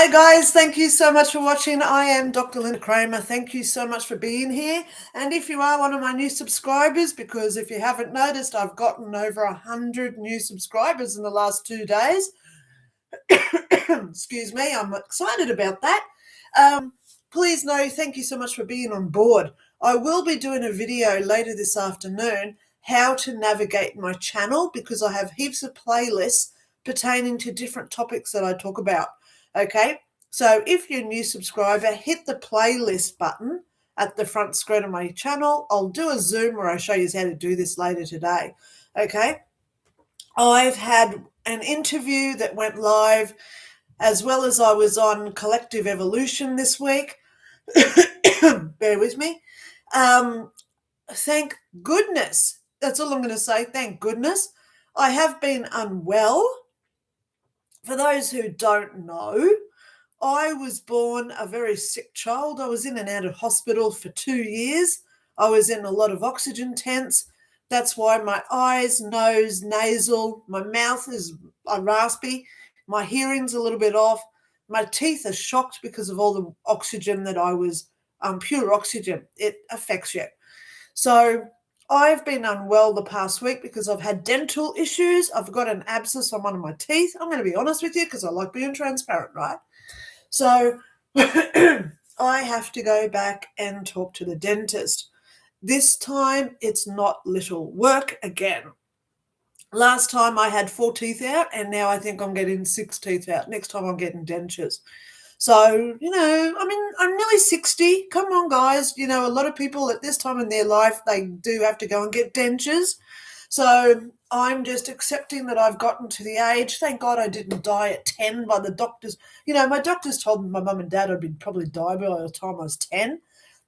Hi guys, thank you so much for watching. I am Dr. Lynda Cramer. Thank you so much for being here. And if you are one of my new subscribers, because if you haven't noticed, I've gotten over 100 new subscribers in the last 2 days. Excuse me, I'm excited about that. Please know, thank you so much for being on board. I will be doing a video later this afternoon, how to navigate my channel, because I have heaps of playlists pertaining to different topics that I talk about. Okay, so if you're a new subscriber, hit the playlist button at the front screen of my channel. I'll do a Zoom where I show you how to do this later today. Okay, I've had an interview that went live, as well as I was on Collective Evolution this week. Bear with me. Thank goodness. That's all I'm going to say. Thank goodness. I have been unwell. For those who don't know, I was born a very sick child. I was in and out of hospital for 2 years. I was in a lot of oxygen tents. That's why my eyes, nose, nasal, my mouth is raspy, my hearing's a little bit off, my teeth are shocked because of all the oxygen that I was, pure oxygen. It affects you. So I've been unwell the past week because I've had dental issues. I've got an abscess on one of my teeth. I'm going to be honest with you because I like being transparent, right? So I have to go back and talk to the dentist. This time it's not little work again. Last time I had 4 teeth out, and now I think I'm getting 6 teeth out. Next time I'm getting dentures. So, I'm nearly 60. Come on, guys. A lot of people at this time in their life, they do have to go and get dentures. So I'm just accepting that I've gotten to the age. Thank God I didn't die at 10 by the doctors. My doctors told my mum and dad I'd probably die by the time I was 10.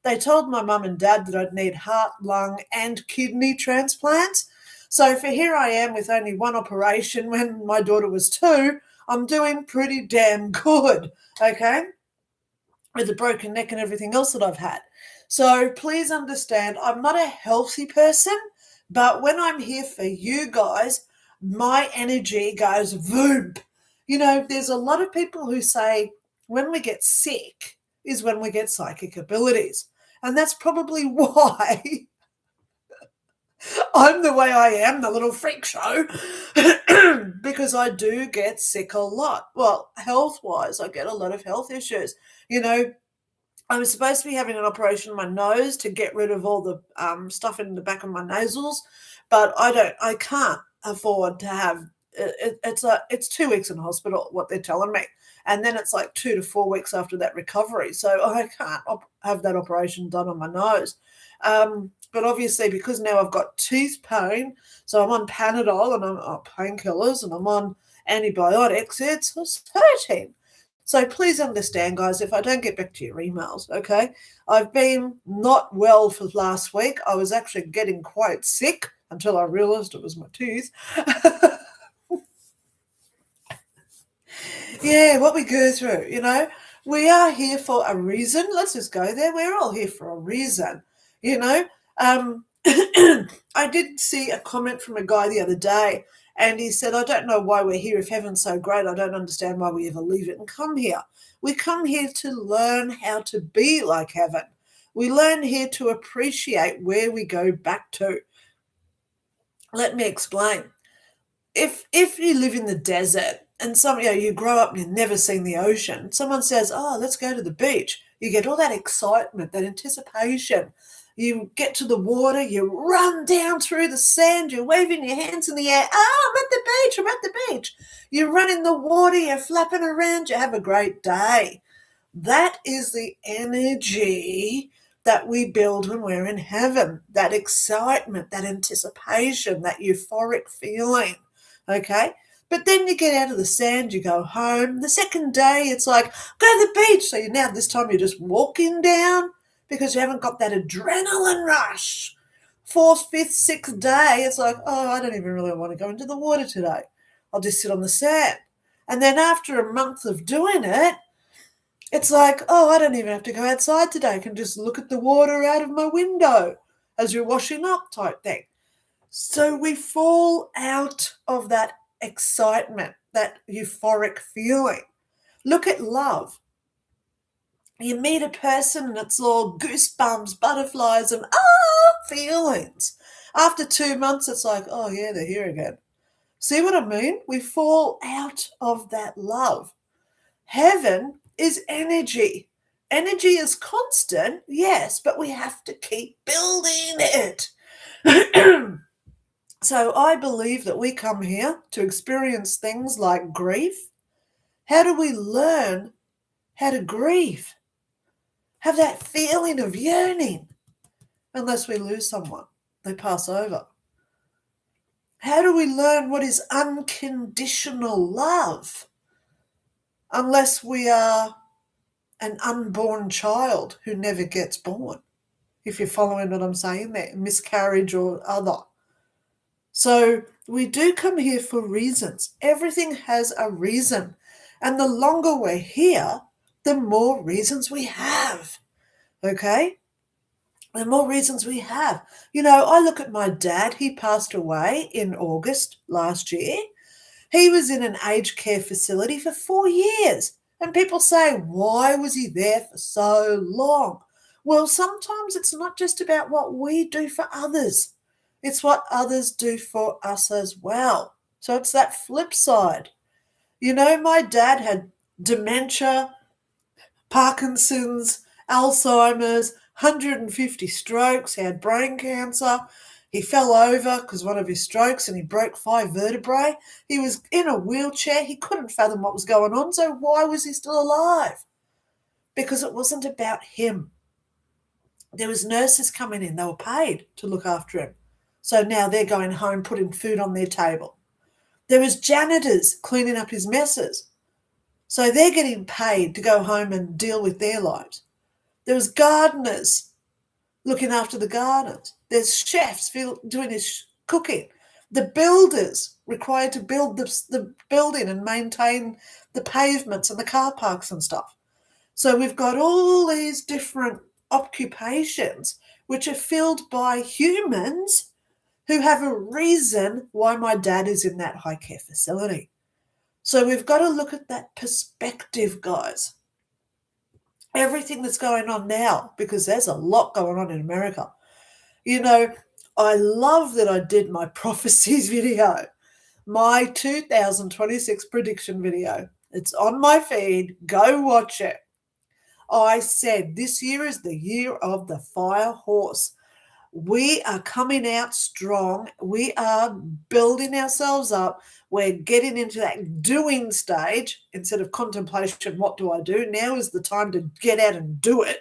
They told my mum and dad that I'd need heart, lung, and kidney transplants. So for here I am with only one operation when my daughter was 2. I'm doing pretty damn good, okay, with a broken neck and everything else that I've had. So please understand, I'm not a healthy person, but when I'm here for you guys, my energy goes boom. There's a lot of people who say when we get sick is when we get psychic abilities. And that's probably why I'm the way I am, the little freak show, because I do get sick a lot. Well, health-wise, I get a lot of health issues. I was supposed to be having an operation on my nose to get rid of all the stuff in the back of my nasals, but I can't afford to have it's 2 weeks in hospital, what they're telling me, and then it's like 2 to 4 weeks after that recovery. So I can't have that operation done on my nose. But obviously, because now I've got teeth pain, so I'm on Panadol and I'm on painkillers and I'm on antibiotics, it's hurting. So please understand, guys, if I don't get back to your emails, okay? I've been not well for last week. I was actually getting quite sick until I realized it was my teeth. Yeah, what we go through, we are here for a reason. Let's just go there. We're all here for a reason, I did see a comment from a guy the other day, and he said, I don't know why we're here. If heaven's so great, I don't understand why we ever leave it and come here. We come here to learn how to be like heaven. We learn here to appreciate where we go back to. Let me explain. If you live in the desert and you grow up and you've never seen the ocean, someone says, oh, let's go to the beach. You get all that excitement, that anticipation. You get to the water, you run down through the sand, you're waving your hands in the air. Oh, I'm at the beach, I'm at the beach. You run in the water, you're flapping around, you have a great day. That is the energy that we build when we're in heaven, that excitement, that anticipation, that euphoric feeling, okay? But then you get out of the sand, you go home. The second day, it's like, go to the beach. So this time you're just walking down because you haven't got that adrenaline rush. 4th, 5th, 6th day, it's like, oh, I don't even really want to go into the water today. I'll just sit on the sand. And then after a month of doing it, it's like, oh, I don't even have to go outside today. I can just look at the water out of my window as you're washing up type thing. So we fall out of that excitement, that euphoric feeling. Look at love. You meet a person and it's all goosebumps, butterflies, and feelings. After 2 months, it's like, oh yeah, they're here again. See what I mean? We fall out of that love. Heaven is energy. Energy is constant, yes, but we have to keep building it. So I believe that we come here to experience things like grief. How do we learn how to grieve? Have that feeling of yearning, unless we lose someone, they pass over. How do we learn what is unconditional love? Unless we are an unborn child who never gets born, if you're following what I'm saying there, miscarriage or other. So we do come here for reasons. Everything has a reason. And the longer we're here, the more reasons we have. Okay? The more reasons we have. You know, I look at my dad. He passed away in August last year. He was in an aged care facility for 4 years. And people say, why was he there for so long? Well, sometimes it's not just about what we do for others. It's what others do for us as well. So it's that flip side. You know, my dad had dementia, Parkinson's, Alzheimer's, 150 strokes. He had brain cancer. He fell over because one of his strokes and he broke 5 vertebrae. He was in a wheelchair. He couldn't fathom what was going on. So why was he still alive? Because it wasn't about him. There was nurses coming in. They were paid to look after him. So now they're going home putting food on their table. There was janitors cleaning up his messes. So they're getting paid to go home and deal with their lives. There was gardeners looking after the gardens. There's chefs doing his cooking. The builders required to build the building and maintain the pavements and the car parks and stuff. So we've got all these different occupations which are filled by humans who have a reason why my dad is in that high care facility. So we've got to look at that perspective, guys. Everything that's going on now, because there's a lot going on in America. You know, I love that I did my prophecies video, my 2026 prediction video. It's on my feed. Go watch it. I said this year is the year of the fire horse. We are coming out strong. We are building ourselves up. We're getting into that doing stage instead of contemplation. What do I do? Now is the time to get out and do it.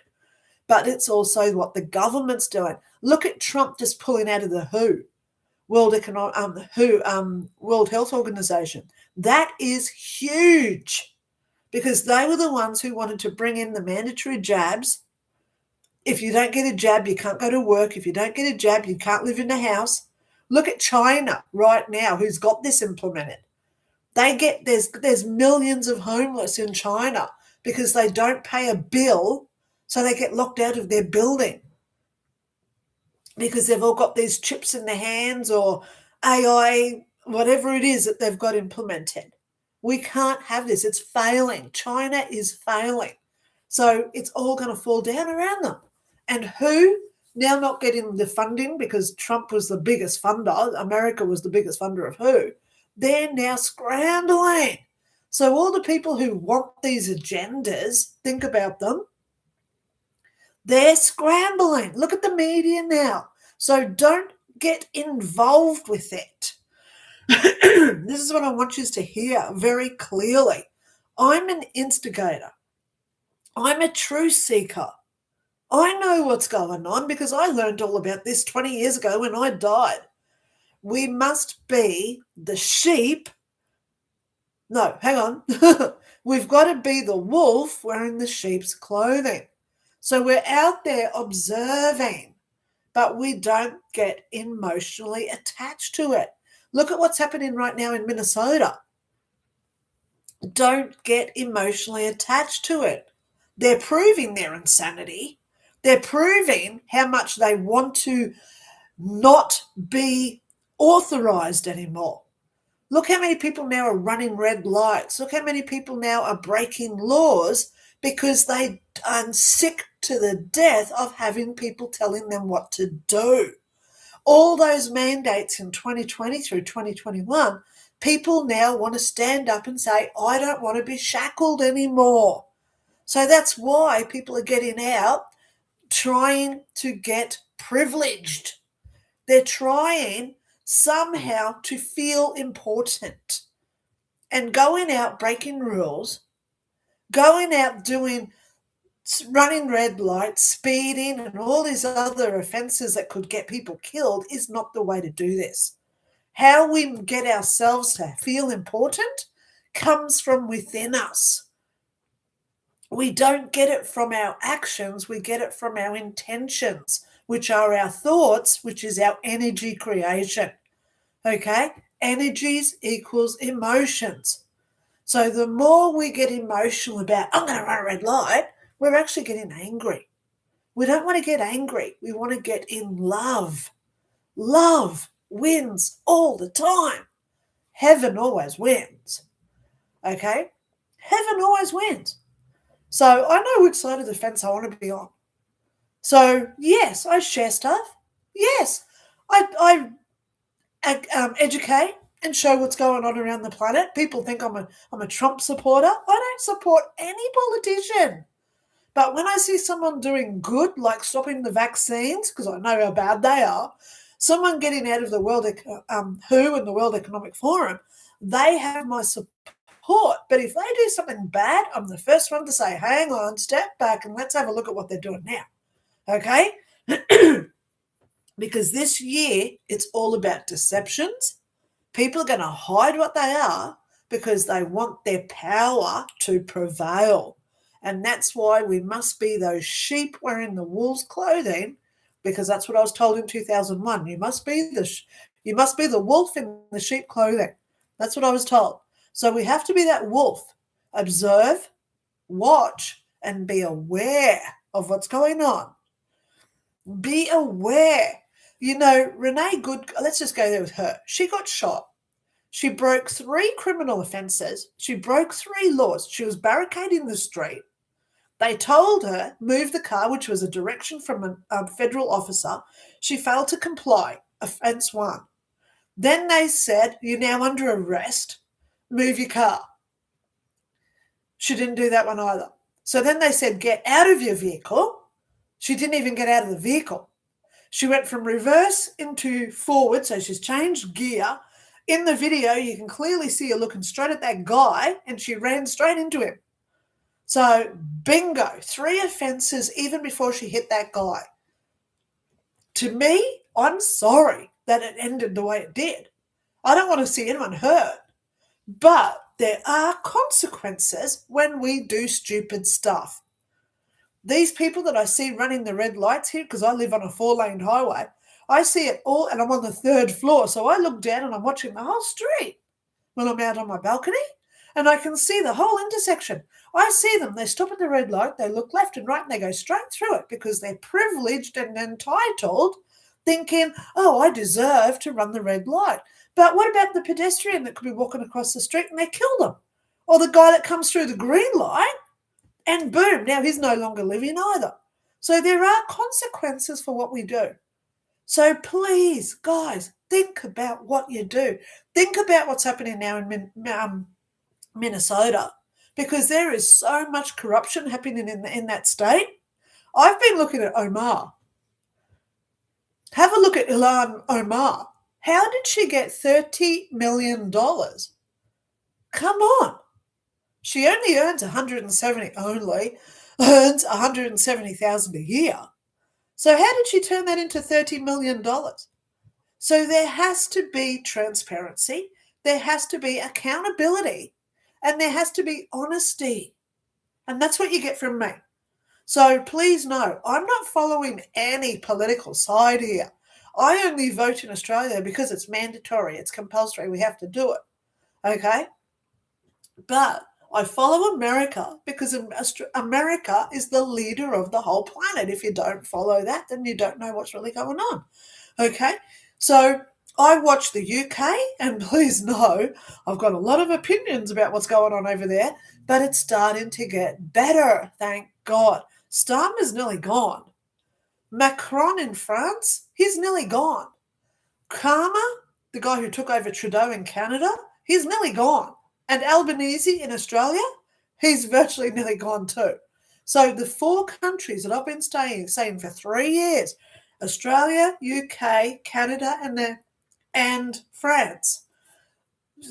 But it's also what the government's doing. Look at Trump just pulling out of the World Health Organization. That is huge because they were the ones who wanted to bring in the mandatory jabs. If you don't get a jab, you can't go to work. If you don't get a jab, you can't live in the house. Look at China right now, who's got this implemented. There's millions of homeless in China because they don't pay a bill, so they get locked out of their building because they've all got these chips in their hands or AI, whatever it is that they've got implemented. We can't have this. It's failing. China is failing. So it's all going to fall down around them. And who? Now not getting the funding because Trump was the biggest funder. America was the biggest funder of who? They're now scrambling. So all the people who want these agendas, think about them. They're scrambling. Look at the media now. So don't get involved with it. This is what I want you to hear very clearly. I'm an instigator. I'm a truth seeker. I know what's going on because I learned all about this 20 years ago when I died. We must be the sheep. No, hang on. We've got to be the wolf wearing the sheep's clothing. So we're out there observing, but we don't get emotionally attached to it. Look at what's happening right now in Minnesota. Don't get emotionally attached to it. They're proving their insanity. They're proving how much they want to not be authorized anymore. Look how many people now are running red lights. Look how many people now are breaking laws because they are sick to the death of having people telling them what to do. All those mandates in 2020 through 2021, people now want to stand up and say, I don't want to be shackled anymore. So that's why people are getting out, trying to get privileged. They're trying somehow to feel important and going out breaking rules, going out doing running red lights, speeding, and all these other offences that could get people killed is not the way to do this. How we get ourselves to feel important comes from within us. We don't get it from our actions, we get it from our intentions, which are our thoughts, which is our energy creation. Okay? Energies equals emotions. So the more we get emotional about, I'm going to run a red light, we're actually getting angry. We don't want to get angry. We want to get in love. Love wins all the time. Heaven always wins. Okay? Heaven always wins. So I know which side of the fence I want to be on. So yes, I share stuff. Yes, I educate and show what's going on around the planet. People think I'm a Trump supporter. I don't support any politician. But when I see someone doing good, like stopping the vaccines, because I know how bad they are, someone getting out of the World WHO and the World Economic Forum, they have my support. But if they do something bad, I'm the first one to say, hang on, step back and let's have a look at what they're doing now. Okay? Because this year, it's all about deceptions. People are going to hide what they are because they want their power to prevail. And that's why we must be those sheep wearing the wool's clothing, because that's what I was told in 2001. You must be the wolf in the sheep clothing. That's what I was told. So we have to be that wolf. Observe, watch, and be aware of what's going on. Be aware. You know, Renee Good, let's just go there with her. She got shot. She broke 3 criminal offences. She broke 3 laws. She was barricading the street. They told her, move the car, which was a direction from a federal officer. She failed to comply. Offence 1. Then they said, you're now under arrest. Move your car. She didn't do that one either. So then they said, get out of your vehicle. She didn't even get out of the vehicle. She went from reverse into forward, so she's changed gear. In the video, you can clearly see her looking straight at that guy, and she ran straight into him. So, bingo, 3 offences even before she hit that guy. To me, I'm sorry that it ended the way it did. I don't want to see anyone hurt. But there are consequences when we do stupid stuff. These people that I see running the red lights here, because I live on a 4-lane highway, I see it all, and I'm on the 3rd floor. So I look down and I'm watching the whole street when I'm out on my balcony, and I can see the whole intersection. I see them. They stop at the red light, they look left and right, and they go straight through it because they're privileged and entitled, thinking, oh, I deserve to run the red light. But what about the pedestrian that could be walking across the street and they kill them? Or the guy that comes through the green light and boom, now he's no longer living either. So there are consequences for what we do. So please, guys, think about what you do. Think about what's happening now in Minnesota, because there is so much corruption happening in that state. I've been looking at Omar. Have a look at Ilhan Omar. How did she get $30 million? Come on. She only earns $170,000 a year. So how did she turn that into $30 million? So there has to be transparency, there has to be accountability, and there has to be honesty. And that's what you get from me. So please know, I'm not following any political side here. I only vote in Australia because it's mandatory, it's compulsory, we have to do it. Okay? But I follow America because America is the leader of the whole planet. If you don't follow that, then you don't know what's really going on. Okay? So I watch the UK, and please know I've got a lot of opinions about what's going on over there, but it's starting to get better, thank God. Starmer's nearly gone. Macron in France, he's nearly gone. Cramer, the guy who took over Trudeau in Canada, he's nearly gone. And Albanese in Australia, he's virtually nearly gone too. So the four countries that I've been saying for 3 years, Australia, UK, Canada, and France,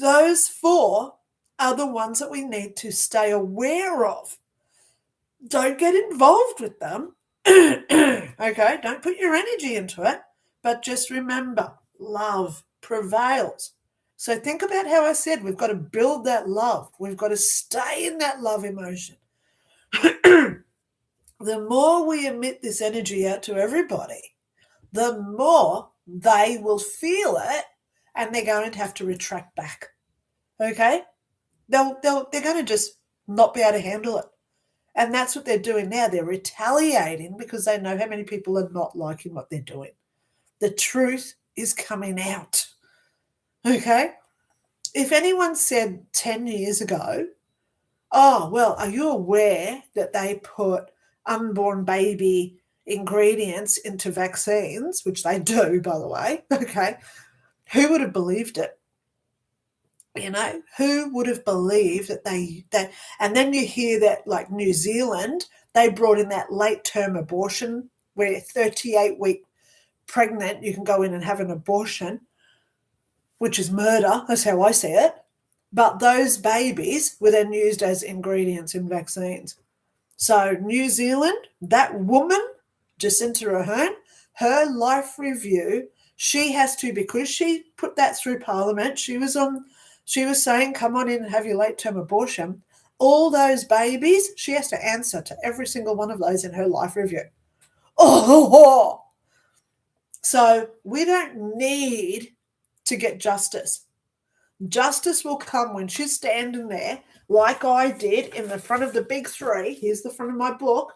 those four are the ones that we need to stay aware of. Don't get involved with them. Okay, don't put your energy into it, but just remember, love prevails. So think about how I said we've got to build that love. We've got to stay in that love emotion. The more we emit this energy out to everybody, the more they will feel it, and they're going to have to retract back. Okay? They're going to just not be able to handle it. And that's what they're doing now. They're retaliating because they know how many people are not liking what they're doing. The truth is coming out. Okay? If anyone said 10 years ago, oh, well, are you aware that they put unborn baby ingredients into vaccines, which they do, by the way, okay, who would have believed it? You know, who would have believed that and then you hear that, like New Zealand, they brought in that late-term abortion where 38-week pregnant, you can go in and have an abortion, which is murder. That's how I see it. But those babies were then used as ingredients in vaccines. So New Zealand, that woman, Jacinta Ardern, her life review, she has to, because she put that through Parliament, she was saying, come on in and have your late-term abortion. All those babies, she has to answer to every single one of those in her life review. Oh, so we don't need to get justice. Justice will come when she's standing there, like I did in the front of the big three. Here's the front of my book.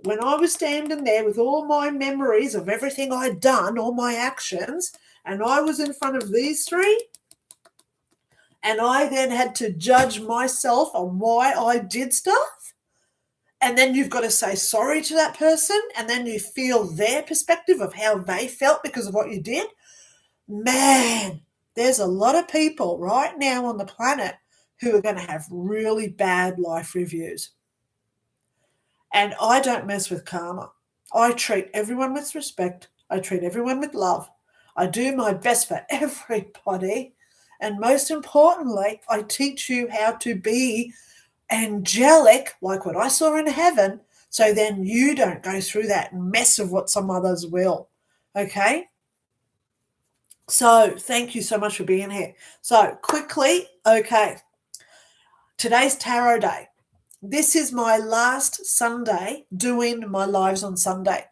When I was standing there with all my memories of everything I'd done, all my actions, and I was in front of these three, and I then had to judge myself on why I did stuff. And then you've got to say sorry to that person, and then you feel their perspective of how they felt because of what you did. Man, there's a lot of people right now on the planet who are going to have really bad life reviews. And I don't mess with karma. I treat everyone with respect. I treat everyone with love. I do my best for everybody. And most importantly, I teach you how to be angelic, like what I saw in heaven, so then you don't go through that mess of what some others will. Okay? So thank you so much for being here. So quickly, okay, today's tarot day. This is my last Sunday doing my lives on Sunday.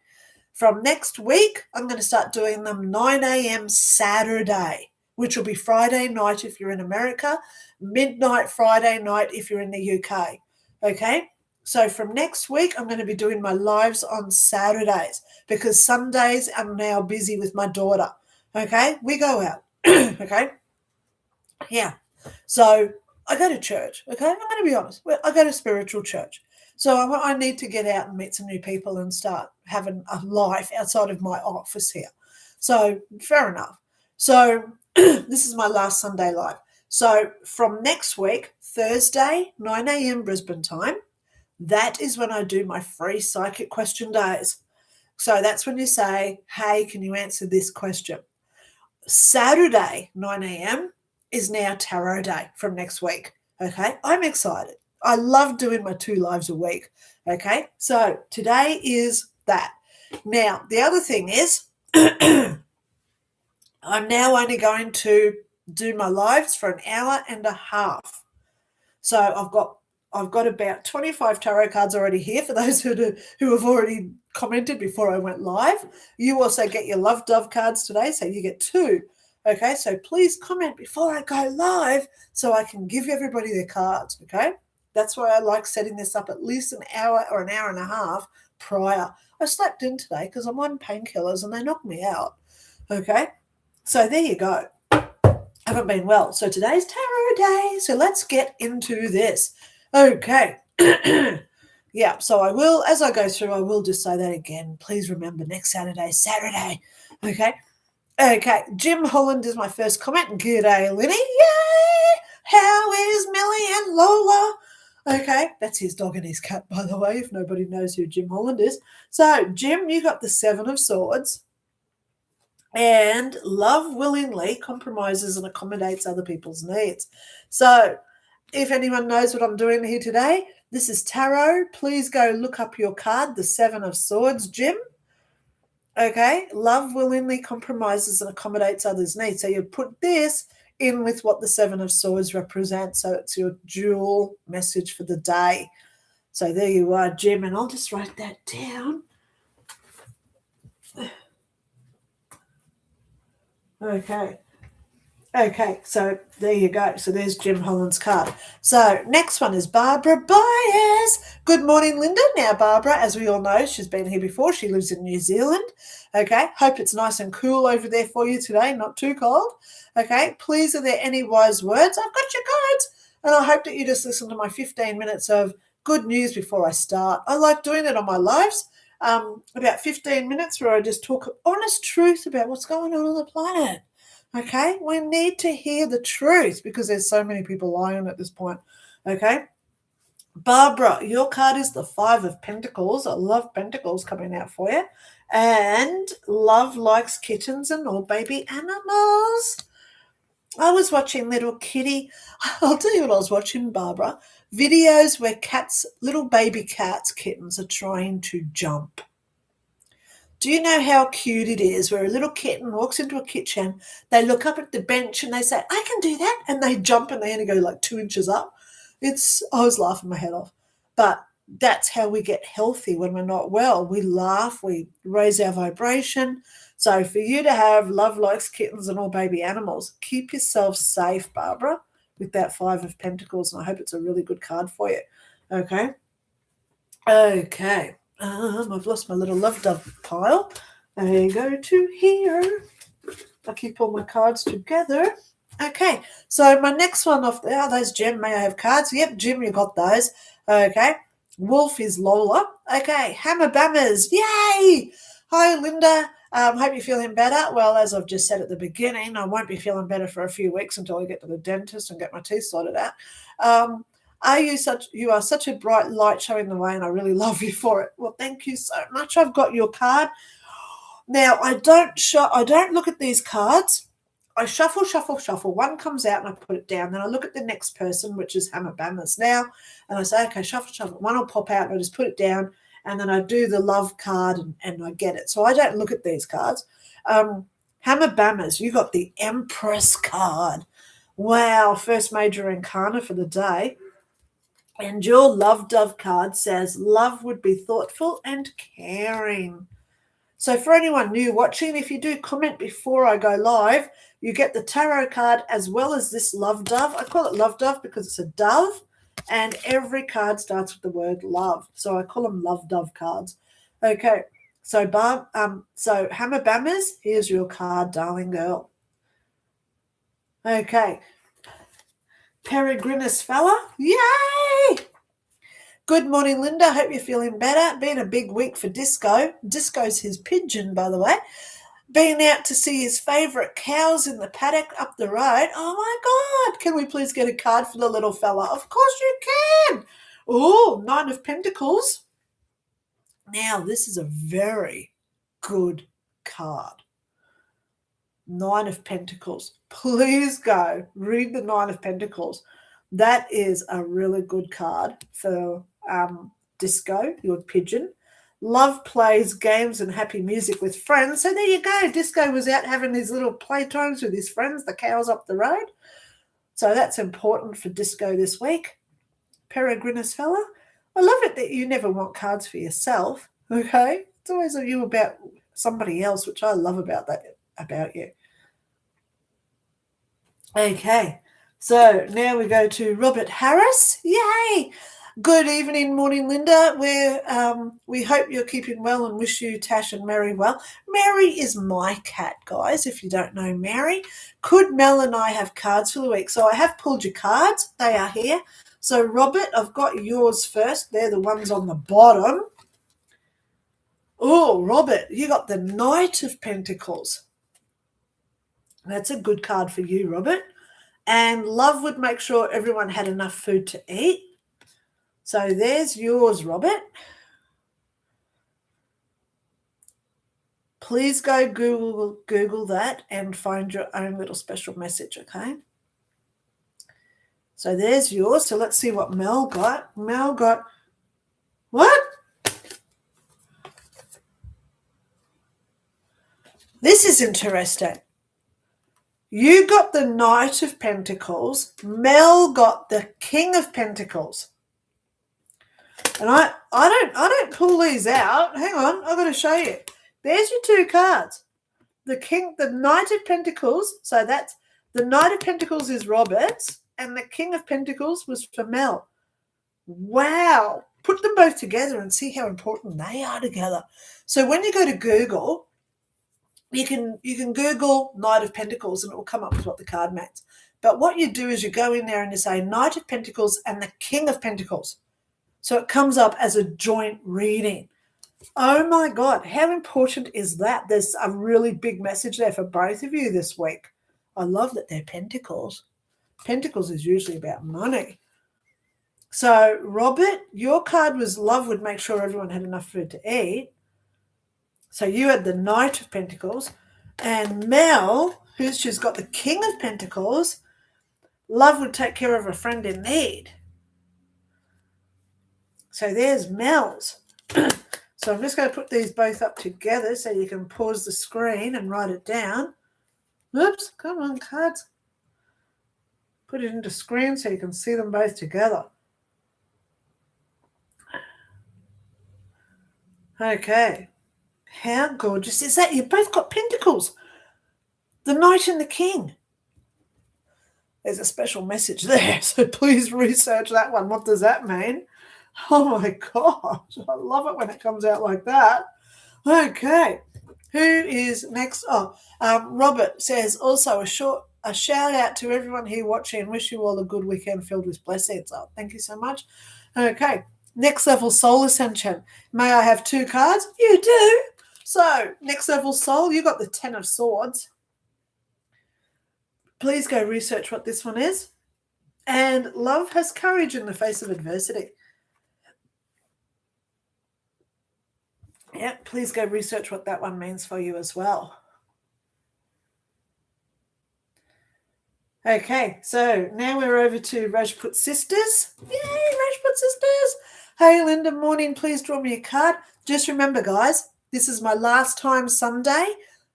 From next week, I'm going to start doing them 9 a.m. Saturday, which will be Friday night if you're in America, midnight Friday night if you're in the UK. Okay? So from next week, I'm going to be doing my lives on Saturdays because Sundays I'm now busy with my daughter. Okay? We go out. Okay? Yeah. So I go to church. Okay? I'm going to be honest. I go to spiritual church. So I need to get out and meet some new people and start having a life outside of my office here. So fair enough. So this is my last Sunday live. So from next week, Thursday, 9 a.m. Brisbane time, that is when I do my free psychic question days. So that's when you say, hey, can you answer this question? Saturday, 9 a.m. is now tarot day from next week. Okay, I'm excited. I love doing my 2 lives a week. Okay, so today is that. Now, the other thing is I'm now only going to do my lives for an hour and a half. So I've got about 25 tarot cards already here for those who have already commented before I went live. You also get your Love Dove cards today, so you get 2. Okay, so please comment before I go live so I can give everybody their cards, okay? That's why I like setting this up at least an hour or an hour and a half prior. I slept in today because I'm on painkillers and they knocked me out, okay? So there you go. Haven't been well. So today's tarot day. So let's get into this. Okay. Yeah, so I will, as I go through, I will just say that again. Please remember next Saturday. Okay. Okay. Jim Holland is my first comment. G'day, Linny. Yay! How is Millie and Lola? Okay, that's his dog and his cat, by the way, if nobody knows who Jim Holland is. So, Jim, you got the Seven of Swords. And love willingly compromises and accommodates other people's needs. So, if anyone knows what I'm doing here today, this is tarot. Please go look up your card, the Seven of Swords, Jim. Okay, love willingly compromises and accommodates others' needs. So you put this in with what the Seven of Swords represents. So it's your dual message for the day. So there you are, Jim, and I'll just write that down. Okay, so there you go. So there's Jim Holland's card. So next one is Barbara Byers. Good morning, Lynda. Now, Barbara, as we all know, she's been here before. She lives in New Zealand. Okay, hope it's nice and cool over there for you today, not too cold. Okay, please, are there any wise words? I've got your cards, and I hope that you just listen to my 15 minutes of good news before I start. I like doing it on my lives, about 15 minutes where I just talk honest truth about what's going on the planet. Okay, we need to hear the truth because there's so many people lying at this point. Okay, Barbara, your card is the Five of Pentacles. I love Pentacles coming out for you. And love likes kittens and all baby animals. I was watching Little Kitty. I'll tell you what I was watching, Barbara. Videos where cats, little baby cats, kittens are trying to jump. Do you know how cute it is where a little kitten walks into a kitchen, they look up at the bench and they say, I can do that, and they jump and they only go like 2 inches up. I was laughing my head off. But that's how we get healthy when we're not well. We laugh, we raise our vibration. So for you to have love likes kittens and all baby animals, keep yourself safe, Barbara, with that Five of Pentacles, and I hope it's a really good card for you. Okay. I've lost my little love dove pile. I go to here. I keep all my cards together. Okay, so my next one off there, those Jim, may I have cards? Yep, Jim, you got those. Okay, Wolf is Lola. Okay, Hammer Bammers, yay! Hi, Lynda. Hope you're feeling better. Well, as I've just said at the beginning, I won't be feeling better for a few weeks until I get to the dentist and get my teeth sorted out. You are such a bright light showing the way, and I really love you for it. Well, thank you so much. I've got your card. Now, I don't look at these cards. I shuffle. One comes out and I put it down. Then I look at the next person, which is Hammer Bammers now, and I say, okay, shuffle. One will pop out and I just put it down, and then I do the love card and I get it. So I don't look at these cards. Hammer Bammers, you got the Empress card. Wow, first major arcana for the day. And your love dove card says love would be thoughtful and caring. So for anyone new watching, if you do comment before I go live, you get the tarot card as well as this love dove. I call it love dove because it's a dove, and every card starts with the word love. So I call them love dove cards. Okay, so Hammer Bammers, here's your card, darling girl. Okay. Peregrinus fella, yay! Good morning, Lynda. Hope you're feeling better. Been a big week for Disco. Disco's his pigeon, by the way. Been out to see his favourite cows in the paddock up the road. Oh, my God. Can we please get a card for the little fella? Of course you can. Oh, Nine of Pentacles. Now, this is a very good card. Nine of Pentacles. Please go read the Nine of Pentacles. That is a really good card for Disco, your pigeon. Love plays games and happy music with friends. So there you go. Disco was out having his little playtimes with his friends, the cows up the road. So that's important for Disco this week. Peregrinus fella. I love it that you never want cards for yourself. Okay. It's always you about somebody else, which I love about you. Okay. So now we go to Robert Harris. Yay! Good evening, morning, Linda. We hope you're keeping well and wish you, Tash and Mary, well. Mary is my cat, guys, if you don't know Mary. Could Mel and I have cards for the week? So I have pulled your cards. They are here. So, Robert, I've got yours first. They're the ones on the bottom. Oh, Robert, you got the Knight of Pentacles. That's a good card for you, Robert. And love would make sure everyone had enough food to eat. So there's yours, Robert. Please go Google that and find your own little special message, okay? So there's yours. So let's see what Mel got. Mel got what? This is interesting. You got the Knight of Pentacles. Mel got the King of Pentacles. And I don't pull these out. Hang on, I've got to show you. There's your two cards. The Knight of Pentacles. So that's the Knight of Pentacles is Robert's, and the King of Pentacles was for Mel. Wow. Put them both together and see how important they are together. So when you go to Google, you can Google Knight of Pentacles and it will come up with what the card means. But what you do is you go in there and you say Knight of Pentacles and the King of Pentacles. So it comes up as a joint reading. Oh my God, how important is that? There's a really big message there for both of you this week. I love that they're pentacles. Pentacles is usually about money. So, Robert, your card was love would make sure everyone had enough food to eat. So you had the Knight of Pentacles. And Mel, she's got the King of Pentacles, love would take care of a friend in need. So there's Mel's. So I'm just going to put these both up together so you can pause the screen and write it down. Oops, come on, cards. Put it into screen so you can see them both together. Okay. How gorgeous is that? You've both got pentacles. The Knight and the King. There's a special message there, so please research that one. What does that mean? Oh my God, I love it when it comes out like that. Okay, who is next? Robert says also a shout out to everyone here watching and wish you all a good weekend filled with blessings. Oh, thank you so much. Okay, next level soul ascension. May I have two cards? You do. So next level soul, you got the 10 of Swords. Please go research what this one is. And love has courage in the face of adversity. Yeah, please go research what that one means for you as well. Okay, so now we're over to Rajput Sisters. Yay, Rajput Sisters. Hey, Linda, morning. Please draw me a card. Just remember, guys, this is my last time Sunday.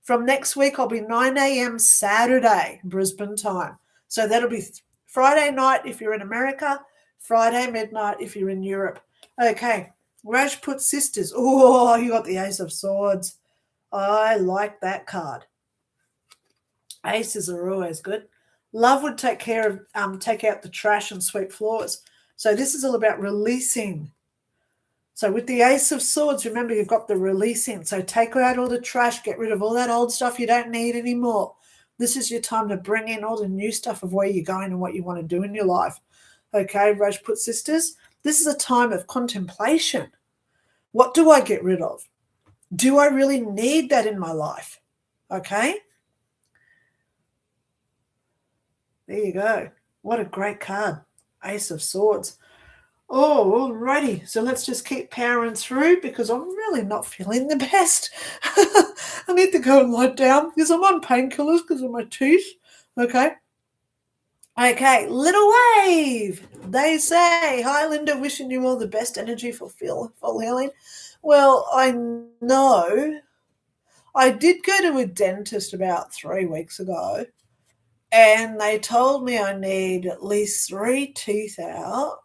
From next week, I'll be 9 a.m. Saturday, Brisbane time. So that'll be Friday night if you're in America, Friday midnight if you're in Europe. Okay, Rajput Sisters. Oh, you got the Ace of Swords. I like that card. Aces are always good. Love would take care of, take out the trash and sweep floors. So this is all about releasing. So with the Ace of Swords, remember you've got the releasing. So take out all the trash, get rid of all that old stuff you don't need anymore. This is your time to bring in all the new stuff of where you're going and what you want to do in your life. Okay, Rajput Sisters, this is a time of contemplation. What do I get rid of? Do I really need that in my life? Okay. There you go. What a great card. Ace of Swords. Oh, alrighty. So let's just keep powering through because I'm really not feeling the best. I need to go and lie down because I'm on painkillers because of my teeth. Okay. Okay, Little Wave. They say, hi, Linda, wishing you all the best energy for full healing. Well, I know. I did go to a dentist about 3 weeks ago. And they told me I need at least 3 teeth out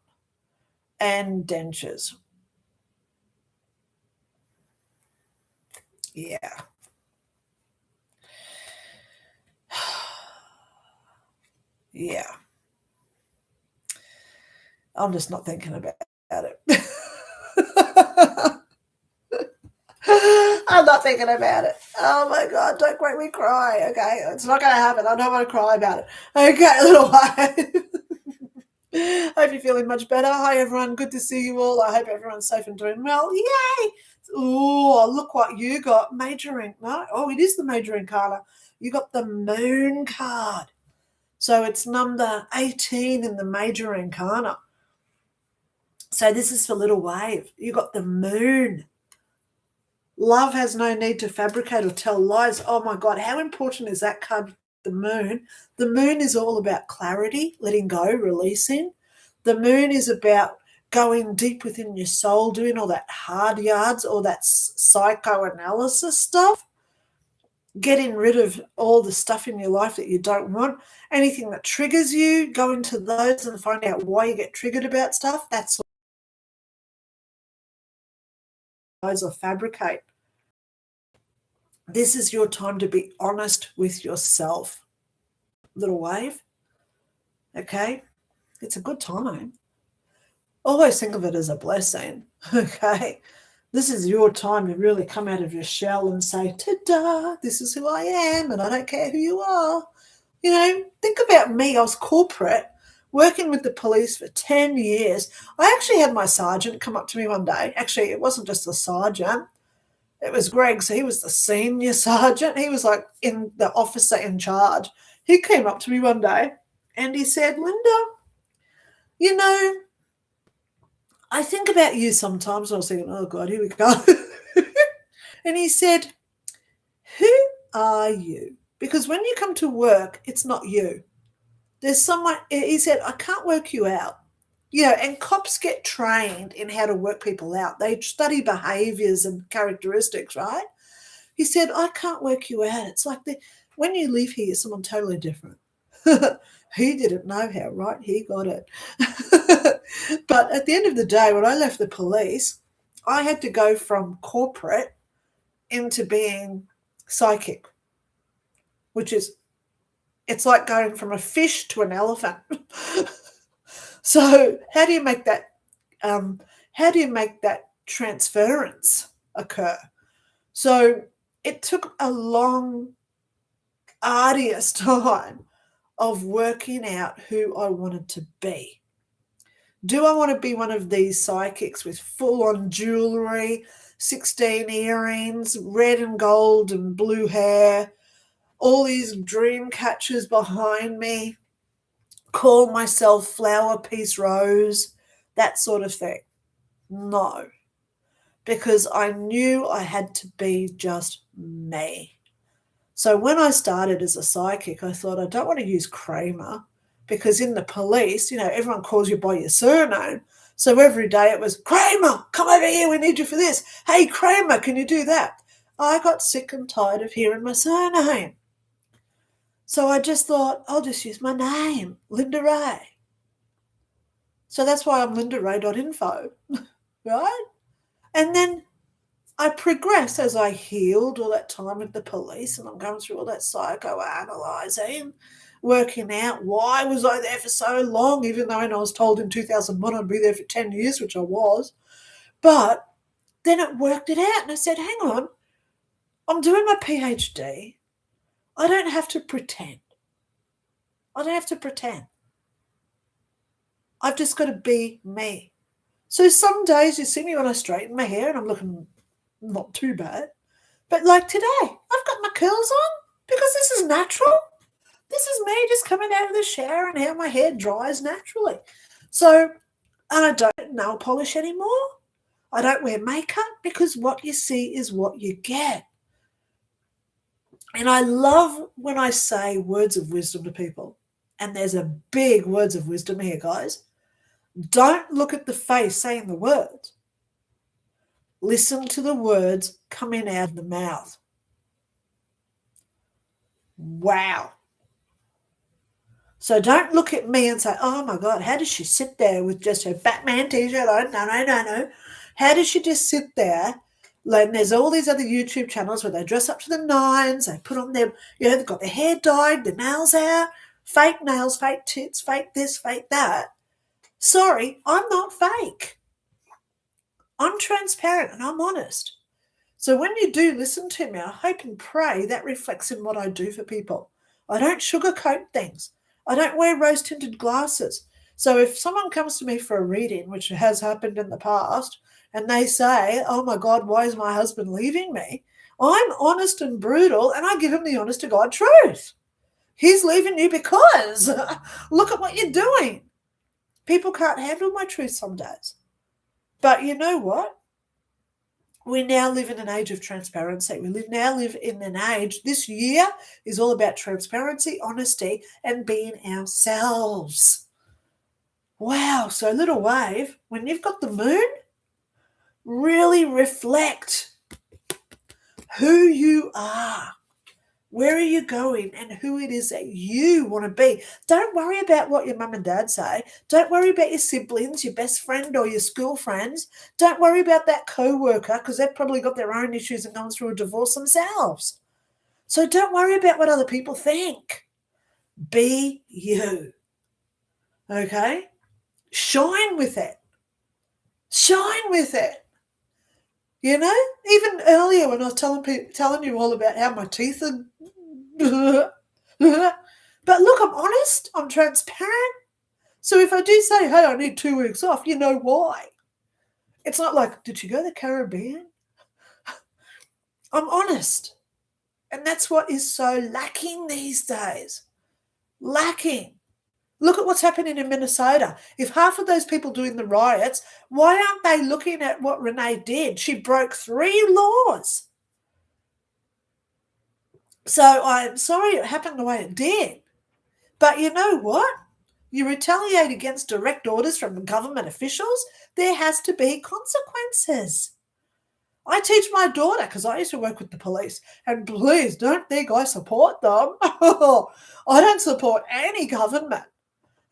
and dentures. Yeah. Yeah. I'm just not thinking about I'm not thinking about it. Oh my God, don't make me cry, okay? It's not going to happen. I don't want to cry about it. Okay, little wife. Hope you're feeling much better. Hi, everyone. Good to see you all. I hope everyone's safe and doing well. Yay! Oh, look what you got. Major ink. No? Oh, it is the major incana. You got the moon card. So it's number 18 in the major incana. So this is for little wave. You got the moon. Love has no need to fabricate or tell lies. Oh my God, how important is that card? The moon. The moon is all about clarity, letting go, releasing. The moon is about going deep within your soul, doing all that hard yards, all that psychoanalysis stuff, getting rid of all the stuff in your life that you don't want. Anything that triggers you, go into those and find out why you get triggered about stuff. That's lies or fabricate. This is your time to be honest with yourself. Little wave. Okay? It's a good time. Always think of it as a blessing. Okay? This is your time to really come out of your shell and say, ta-da, this is who I am, and I don't care who you are. You know, think about me. I was corporate, working with the police for 10 years. I actually had my sergeant come up to me one day. Actually, it wasn't just the sergeant. It was Greg, so he was the senior sergeant. He was like in the officer in charge. He came up to me one day and he said, Lynda, you know, I think about you sometimes. I was thinking, oh God, here we go. And he said, who are you? Because when you come to work, it's not you. There's someone, he said, I can't work you out. You know, and cops get trained in how to work people out. They study behaviours and characteristics, right? He said, I can't work you out. It's like when you leave here, you're someone totally different. He didn't know how, right? He got it. But at the end of the day, when I left the police, I had to go from corporate into being psychic, which is, it's like going from a fish to an elephant. So how do you make that transference occur? So it took a long, arduous time of working out who I wanted to be. Do I want to be one of these psychics with full-on jewelry, 16 earrings, red and gold and blue hair, all these dream catchers behind me, call myself Flower Piece Rose, that sort of thing? No, because I knew I had to be just me. So when I started as a psychic, I thought I don't want to use Cramer, because in the police, you know, everyone calls you by your surname. So every day it was, Cramer, come over here, we need you for this. Hey, Cramer, can you do that? I got sick and tired of hearing my surname. So I just thought, I'll just use my name, Lynda Ray. So that's why I'm lindaray.info, right? And then I progressed as I healed all that time with the police, and I'm going through all that psychoanalyzing, working out why was I there for so long, even though I was told in 2001 I'd be there for 10 years, which I was. But then it worked it out, and I said, hang on, I'm doing my PhD. I don't have to pretend. I don't have to pretend. I've just got to be me. So some days you see me when I straighten my hair and I'm looking not too bad. But like today, I've got my curls on because this is natural. This is me just coming out of the shower and how my hair dries naturally. So, and I don't nail polish anymore. I don't wear makeup, because what you see is what you get. And I love when I say words of wisdom to people. And there's a big words of wisdom here, guys. Don't look at the face saying the words. Listen to the words coming out of the mouth. Wow. So don't look at me and say, oh my God, how does she sit there with just her Batman t-shirt on? No. How does she just sit there? Like, there's all these other YouTube channels where they dress up to the nines, they put on their, you know, they've got their hair dyed, their nails out, fake nails, fake tits, fake this, fake that. Sorry, I'm not fake. I'm I'm transparent and I'm honest. So when you do listen to me, I hope and pray that reflects in what I do for people. I don't sugarcoat things. I don't wear rose-tinted glasses. So if someone comes to me for a reading, which has happened in the past, and they say, oh my God, why is my husband leaving me? I'm honest and brutal, and I give him the honest to God truth. He's leaving you because look at what you're doing. People can't handle my truth some days. But you know what? We now live in an age of transparency. We now live in an age, this year is all about transparency, honesty, and being ourselves. Wow. So little wave, when you've got the moon, really reflect who you are. Where are you going and who it is that you want to be? Don't worry about what your mum and dad say. Don't worry about your siblings, your best friend or your school friends. Don't worry about that co-worker because they've probably got their own issues and gone through a divorce themselves. So don't worry about what other people think. Be you. Okay? Shine with it. Shine with it. You know, even earlier when I was telling you all about how my teeth are but look, I'm honest, I'm transparent. So if I do say, hey, I need 2 weeks off, you know why. It's not like, did you go to the Caribbean? I'm honest. And that's what is so lacking these days. Lacking. Look at what's happening in Minnesota. If half of those people doing the riots, why aren't they looking at what Renee did? She broke 3 laws. So I'm sorry it happened the way it did. But you know what? You retaliate against direct orders from government officials, there has to be consequences. I teach my daughter, because I used to work with the police, and please don't think I support them. I don't support any government.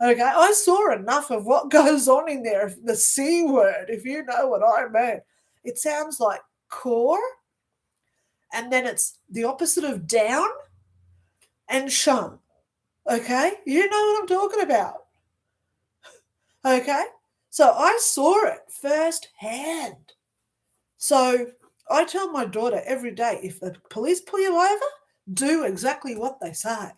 Okay, I saw enough of what goes on in there, the C word, if you know what I mean. It sounds like core, and then it's the opposite of down and shun. Okay, you know what I'm talking about. Okay, so I saw it firsthand. So I tell my daughter every day, if the police pull you over, do exactly what they say.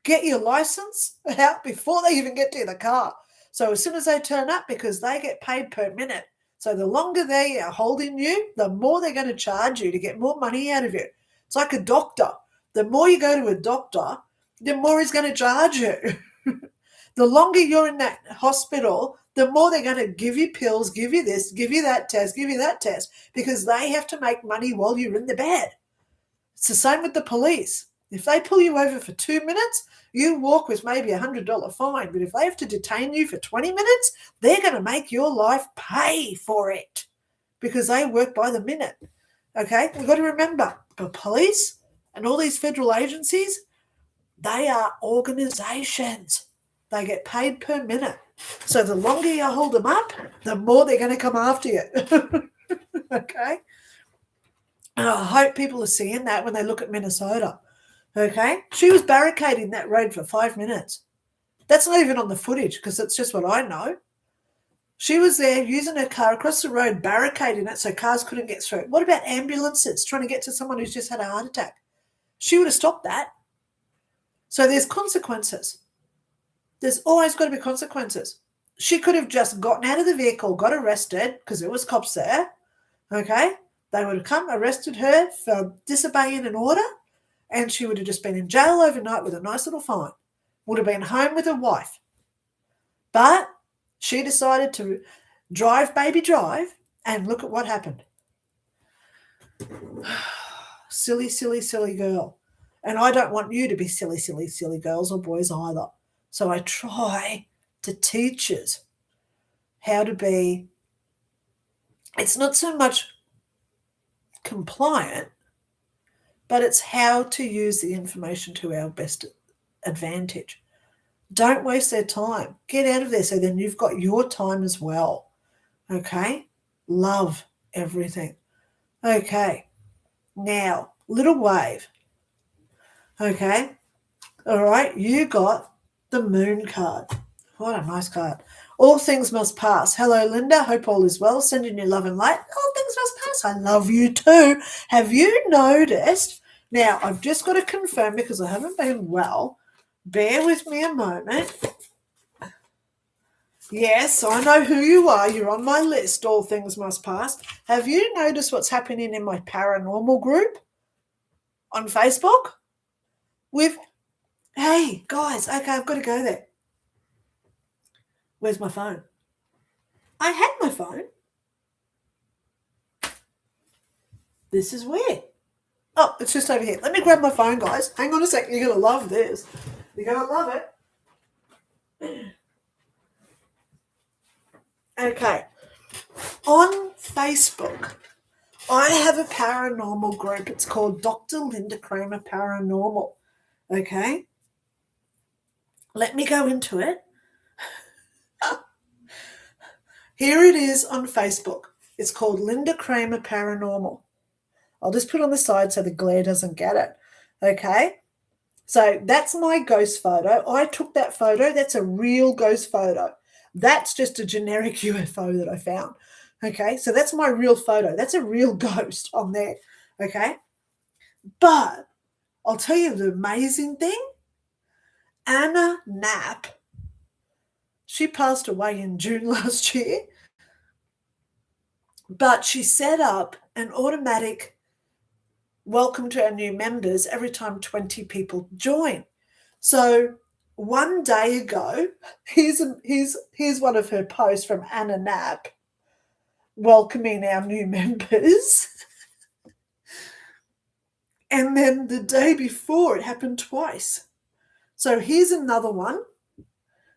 Get your license out before they even get to the car. So as soon as they turn up, because they get paid per minute, so the longer they are holding you, the more they're going to charge you to get more money out of you. It's like a doctor. The more you go to a doctor, the more he's going to charge you. The longer you're in that hospital, the more they're going to give you pills, give you this, give you that test, because they have to make money while you're in the bed. It's the same with the police. If they pull you over for 2 minutes, you walk with maybe $100 fine. But if they have to detain you for 20 minutes, they're going to make your life pay for it because they work by the minute. Okay? We've got to remember, the police and all these federal agencies, they are organizations. They get paid per minute. So the longer you hold them up, the more they're going to come after you. Okay? And I hope people are seeing that when they look at Minnesota. Okay? She was barricading that road for 5 minutes. That's not even on the footage because it's just what I know. She was there using her car across the road, barricading it so cars couldn't get through. What about ambulances trying to get to someone who's just had a heart attack? She would have stopped that. So there's consequences. There's always got to be consequences. She could have just gotten out of the vehicle, got arrested because there was cops there. Okay? They would have come, arrested her for disobeying an order, and she would have just been in jail overnight with a nice little fine. Would have been home with her wife. But she decided to drive, and look at what happened. Silly, silly, silly girl. And I don't want you to be silly, silly, silly girls or boys either. So I try to teach us how to be, it's not so much compliant, but it's how to use the information to our best advantage. Don't waste their time. Get out of there so then you've got your time as well. Okay? Love everything. Okay. Now, little wave. Okay? All right, you got the moon card. What a nice card. All things must pass. Hello, Linda. Hope all is well. Sending you love and light. All things must pass. I love you too. Have you noticed? Now, I've just got to confirm because I haven't been well. Bear with me a moment. Yes, I know who you are. You're on my list. All things must pass. Have you noticed what's happening in my paranormal group on Facebook? Hey, guys, okay, I've got to go there. Where's my phone? I had my phone. This is weird. Oh, it's just over here. Let me grab my phone, guys. Hang on a second. You're going to love this. You're going to love it. Okay. On Facebook, I have a paranormal group. It's called Dr Lynda Cramer Paranormal. Okay. Let me go into it. Here it is on Facebook. It's called Lynda Cramer Paranormal. I'll just put it on the side so the glare doesn't get it. Okay. So that's my ghost photo. I took that photo. That's a real ghost photo. That's just a generic UFO that I found. Okay. So that's my real photo. That's a real ghost on there. Okay. But I'll tell you the amazing thing. Anna Knapp, she passed away in June last year, but she set up an automatic welcome to our new members every time 20 people join. So one day ago, here's one of her posts from Anna Knapp welcoming our new members. And then the day before, it happened twice. So here's another one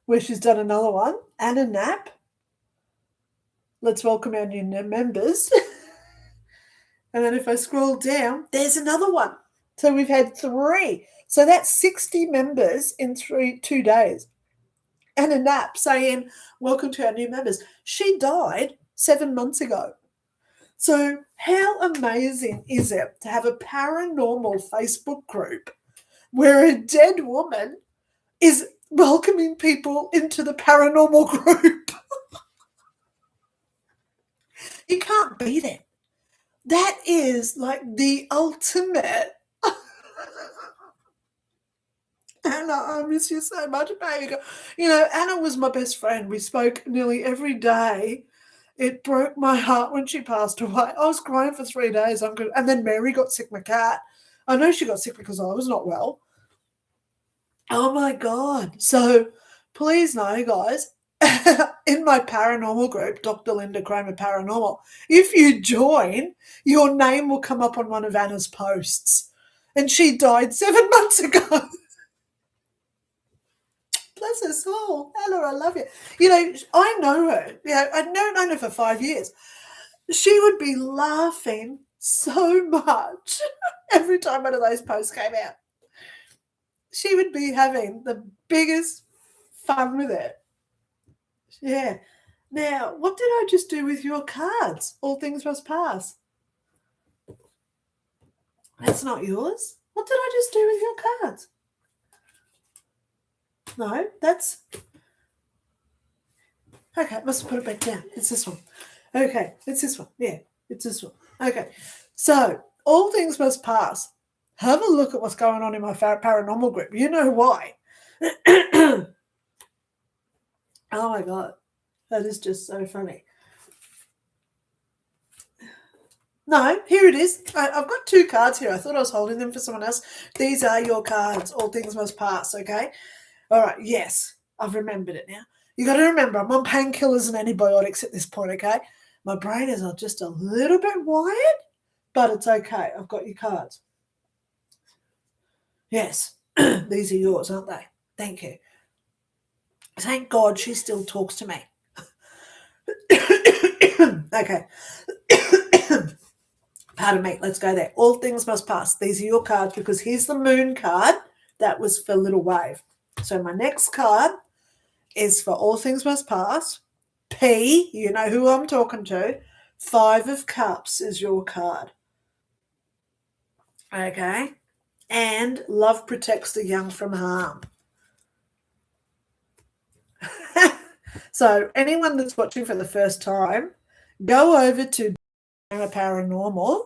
where she's done another one. Anna Knapp, let's welcome our new members. And then if I scroll down, there's another one. So we've had 3. So that's 60 members in 2 days. Anna Knapp saying, welcome to our new members. She died 7 months ago. So how amazing is it to have a paranormal Facebook group where a dead woman is welcoming people into the paranormal group? You can't beat it. That is like the ultimate. Anna, I miss you so much, baby. You know, Anna was my best friend. We spoke nearly every day. It broke my heart when she passed away. I was crying for 3 days. And then Mary got sick, my cat. I know she got sick because I was not well. Oh, my God. So please know, guys, in my paranormal group, Dr. Lynda Cramer Paranormal, if you join, your name will come up on one of Anna's posts. And she died 7 months ago. Bless her soul. Anna, I love you. You know, I know her. You know, I'd known her for 5 years. She would be laughing so much every time one of those posts came out. She would be having the biggest fun with it. Yeah. Now, what did I just do with your cards? All things must pass. That's not yours. What did I just do with your cards? No, that's... Okay, I must have put it back down. It's this one. Okay, it's this one. Yeah, it's this one. Okay, so all things must pass. Have a look at what's going on in my paranormal group. You know why. Oh, my God. That is just so funny. No, here it is. I've got 2 cards here. I thought I was holding them for someone else. These are your cards. All things must pass, okay? All right, yes. I've remembered it now. You got to remember, I'm on painkillers and antibiotics at this point, okay? My brain is just a little bit wired, but it's okay. I've got your cards. Yes, these are yours, aren't they? Thank you. Thank God she still talks to me. Okay. Pardon me, let's go there. All things must pass. These are your cards because here's the moon card. That was for Little Wave. So my next card is for all things must pass. P, you know who I'm talking to. 5 of Cups is your card. Okay. And love protects the young from harm. So anyone that's watching for the first time, go over to Paranormal,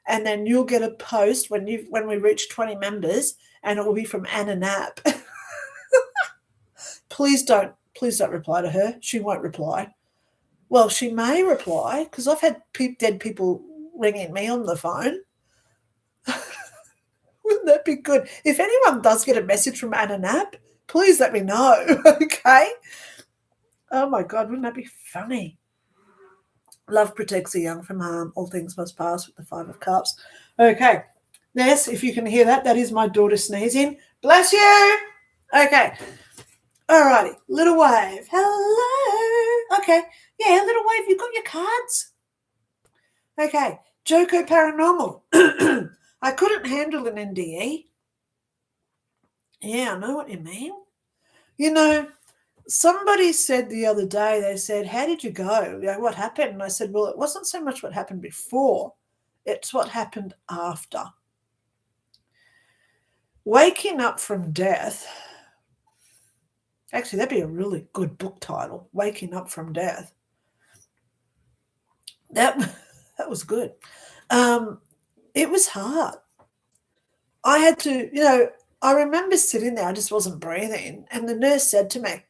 and then you'll get a post when we reach 20 members, and it will be from Anna Knapp. Please don't reply to her. She won't reply. Well, she may reply because I've had dead people ringing me on the phone. Wouldn't that be good? If anyone does get a message from Anna Knapp, please let me know. Okay. Oh my God, wouldn't that be funny? Love protects the young from harm. All things must pass with the Five of Cups. Okay. Yes, if you can hear that, that is my daughter sneezing. Bless you. Okay. All righty. Little wave. Hello. Okay. Yeah, little wave, you got your cards? Okay. Joko Paranormal. I couldn't handle an NDE. Yeah, I know what you mean. You know, somebody said the other day, they said, how did you go? What happened? And I said, well, it wasn't so much what happened before, it's what happened after. Waking up from death. Actually, that'd be a really good book title, Waking Up from Death. That was good. It was hard. I had to, I remember sitting there, I just wasn't breathing. And the nurse said to me,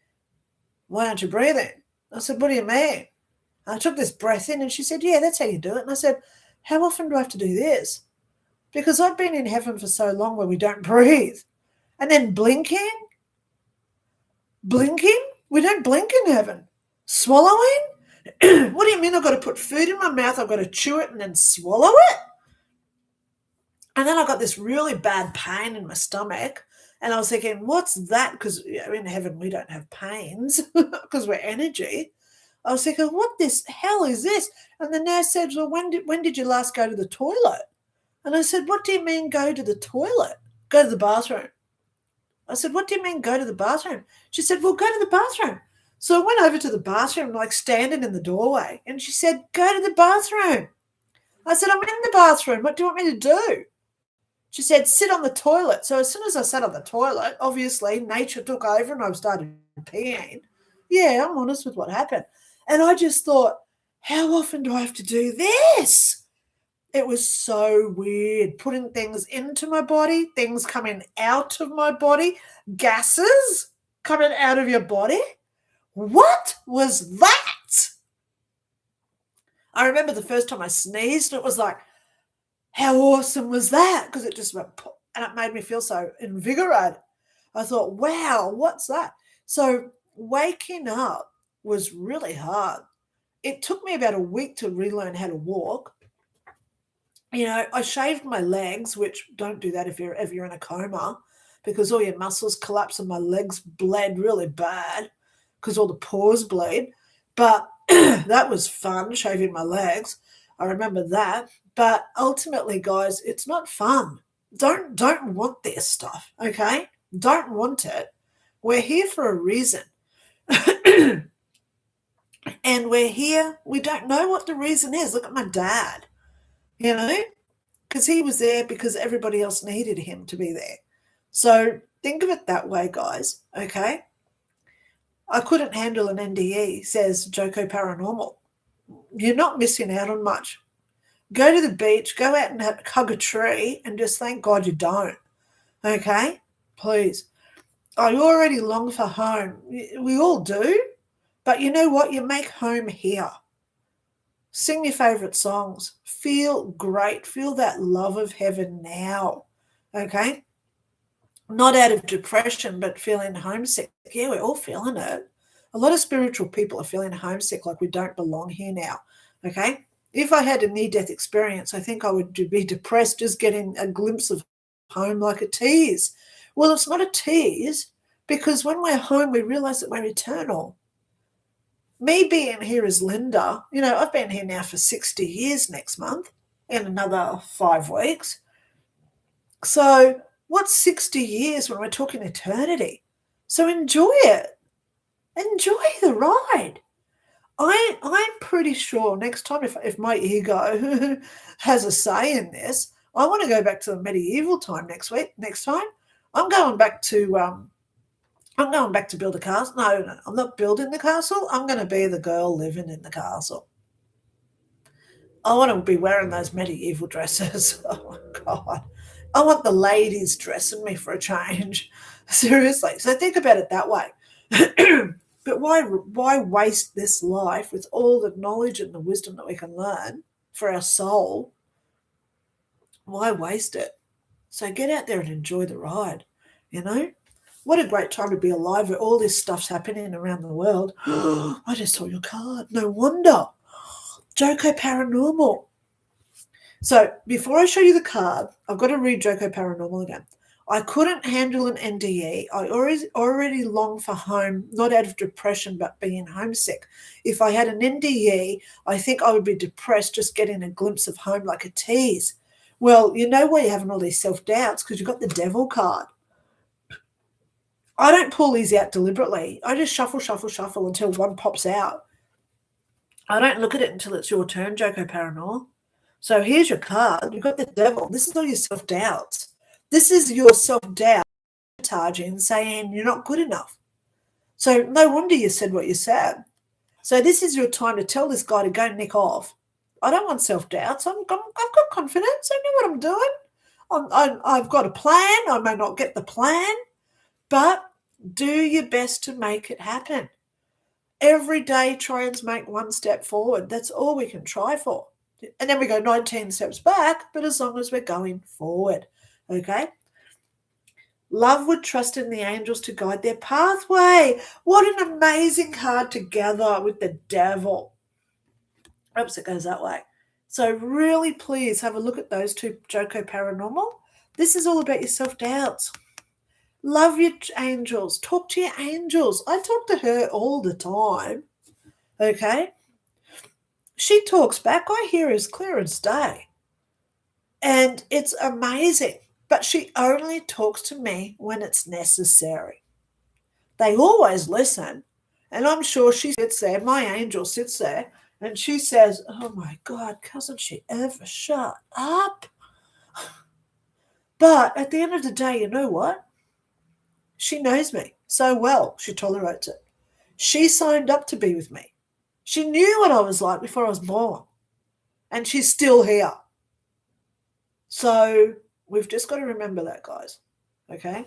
why aren't you breathing? I said, what do you mean? I took this breath in and she said, yeah, that's how you do it. And I said, how often do I have to do this? Because I've been in heaven for so long where we don't breathe. And then blinking, we don't blink in heaven. Swallowing, what do you mean I've got to put food in my mouth, I've got to chew it and then swallow it? And then I got this really bad pain in my stomach. And I was thinking, what's that? Because in heaven we don't have pains because we're energy. I was thinking, what this hell is this? And the nurse said, well, when did you last go to the toilet? And I said, what do you mean go to the toilet? Go to the bathroom. I said, what do you mean go to the bathroom? She said, well, go to the bathroom. So I went over to the bathroom, like standing in the doorway. And she said, go to the bathroom. I said, I'm in the bathroom. What do you want me to do? She said, sit on the toilet. So as soon as I sat on the toilet, obviously nature took over and I started peeing. Yeah, I'm honest with what happened. And I just thought, how often do I have to do this? It was so weird, putting things into my body, things coming out of my body, gases coming out of your body. What was that? I remember the first time I sneezed, it was like, how awesome was that? Because it just went pop, and it made me feel so invigorated. I thought, wow, what's that? So waking up was really hard. It took me about a week to relearn how to walk. I shaved my legs, which don't do that if you're in a coma, because all your muscles collapse and my legs bled really bad because all the pores bleed. But that was fun, shaving my legs. I remember that. But ultimately, guys, it's not fun. Don't want this stuff, okay? Don't want it. We're here for a reason. And we're here, we don't know what the reason is. Look at my dad, because he was there because everybody else needed him to be there. So think of it that way, guys, okay? I couldn't handle an NDE, says Joko Paranormal. You're not missing out on much. Go to the beach, go out and hug a tree and just thank God you don't, okay? Please. I already long for home. We all do, but you know what? You make home here. Sing your favourite songs. Feel great. Feel that love of heaven now, okay? Not out of depression, but feeling homesick. Yeah, we're all feeling it. A lot of spiritual people are feeling homesick, like we don't belong here now, okay? If I had a near-death experience, I think I would be depressed just getting a glimpse of home like a tease. Well, it's not a tease because when we're home, we realise that we're eternal. Me being here as Lynda, I've been here now for 60 years next month, in another 5 weeks. So what's 60 years when we're talking eternity? So enjoy it. Enjoy the ride. I'm pretty sure next time, if my ego has a say in this, I want to go back to the medieval time next time. I'm going back to I'm going back to build a castle. No, I'm not building the castle. I'm going to be the girl living in the castle. I want to be wearing those medieval dresses. Oh, my God. I want the ladies dressing me for a change. Seriously. So think about it that way. But why waste this life with all the knowledge and the wisdom that we can learn for our soul? Why waste it? So get out there and enjoy the ride, you know? What a great time to be alive where all this stuff's happening around the world. I just saw your card. No wonder. Joko Paranormal. So before I show you the card, I've got to read Joko Paranormal again. I couldn't handle an NDE. I already long for home, not out of depression, but being homesick. If I had an NDE, I think I would be depressed just getting a glimpse of home like a tease. Well, you know why you're having all these self-doubts? Because you've got the devil card. I don't pull these out deliberately. I just shuffle until one pops out. I don't look at it until it's your turn, Joko Paranormal. So here's your card. You've got the devil. This is all your self-doubts. This is your self-doubt sabotaging, saying you're not good enough. So no wonder you said what you said. So this is your time to tell this guy to go nick off. I don't want self-doubts. I've got confidence. I know what I'm doing. I've got a plan. I may not get the plan, but do your best to make it happen. Every day, try and make one step forward. That's all we can try for. And then we go 19 steps back, but as long as we're going forward, okay? Love would trust in the angels to guide their pathway. What an amazing card together with the devil. Oops, it goes that way. So really, please have a look at those two, Joko Paranormal. This is all about your self-doubts. Love your angels. Talk to your angels. I talk to her all the time, okay? She talks back. I hear as clear as day. And it's amazing. But she only talks to me when it's necessary. They always listen. And I'm sure she sits there, my angel sits there, and she says, oh my God, doesn't she ever shut up? But at the end of the day, you know what? She knows me so well, she tolerates it. She signed up to be with me. She knew what I was like before I was born. And she's still here. So we've just got to remember that, guys. Okay?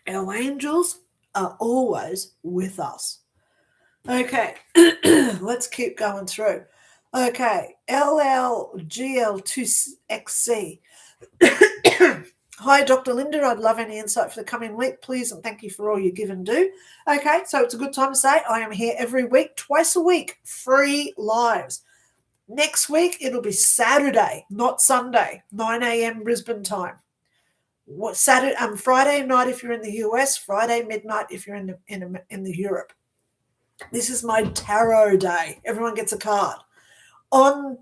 Our angels are always with us. Okay, let's keep going through. Okay, LLGL2XC. Hi, Dr. Lynda. I'd love any insight for the coming week, please, and thank you for all you give and do. Okay, so it's a good time to say I am here every week, twice a week, free lives. Next week, it'll be Saturday, not Sunday, 9 a.m. Brisbane time. Friday night if you're in the US, Friday midnight if you're in the Europe. This is my tarot day. Everyone gets a card. On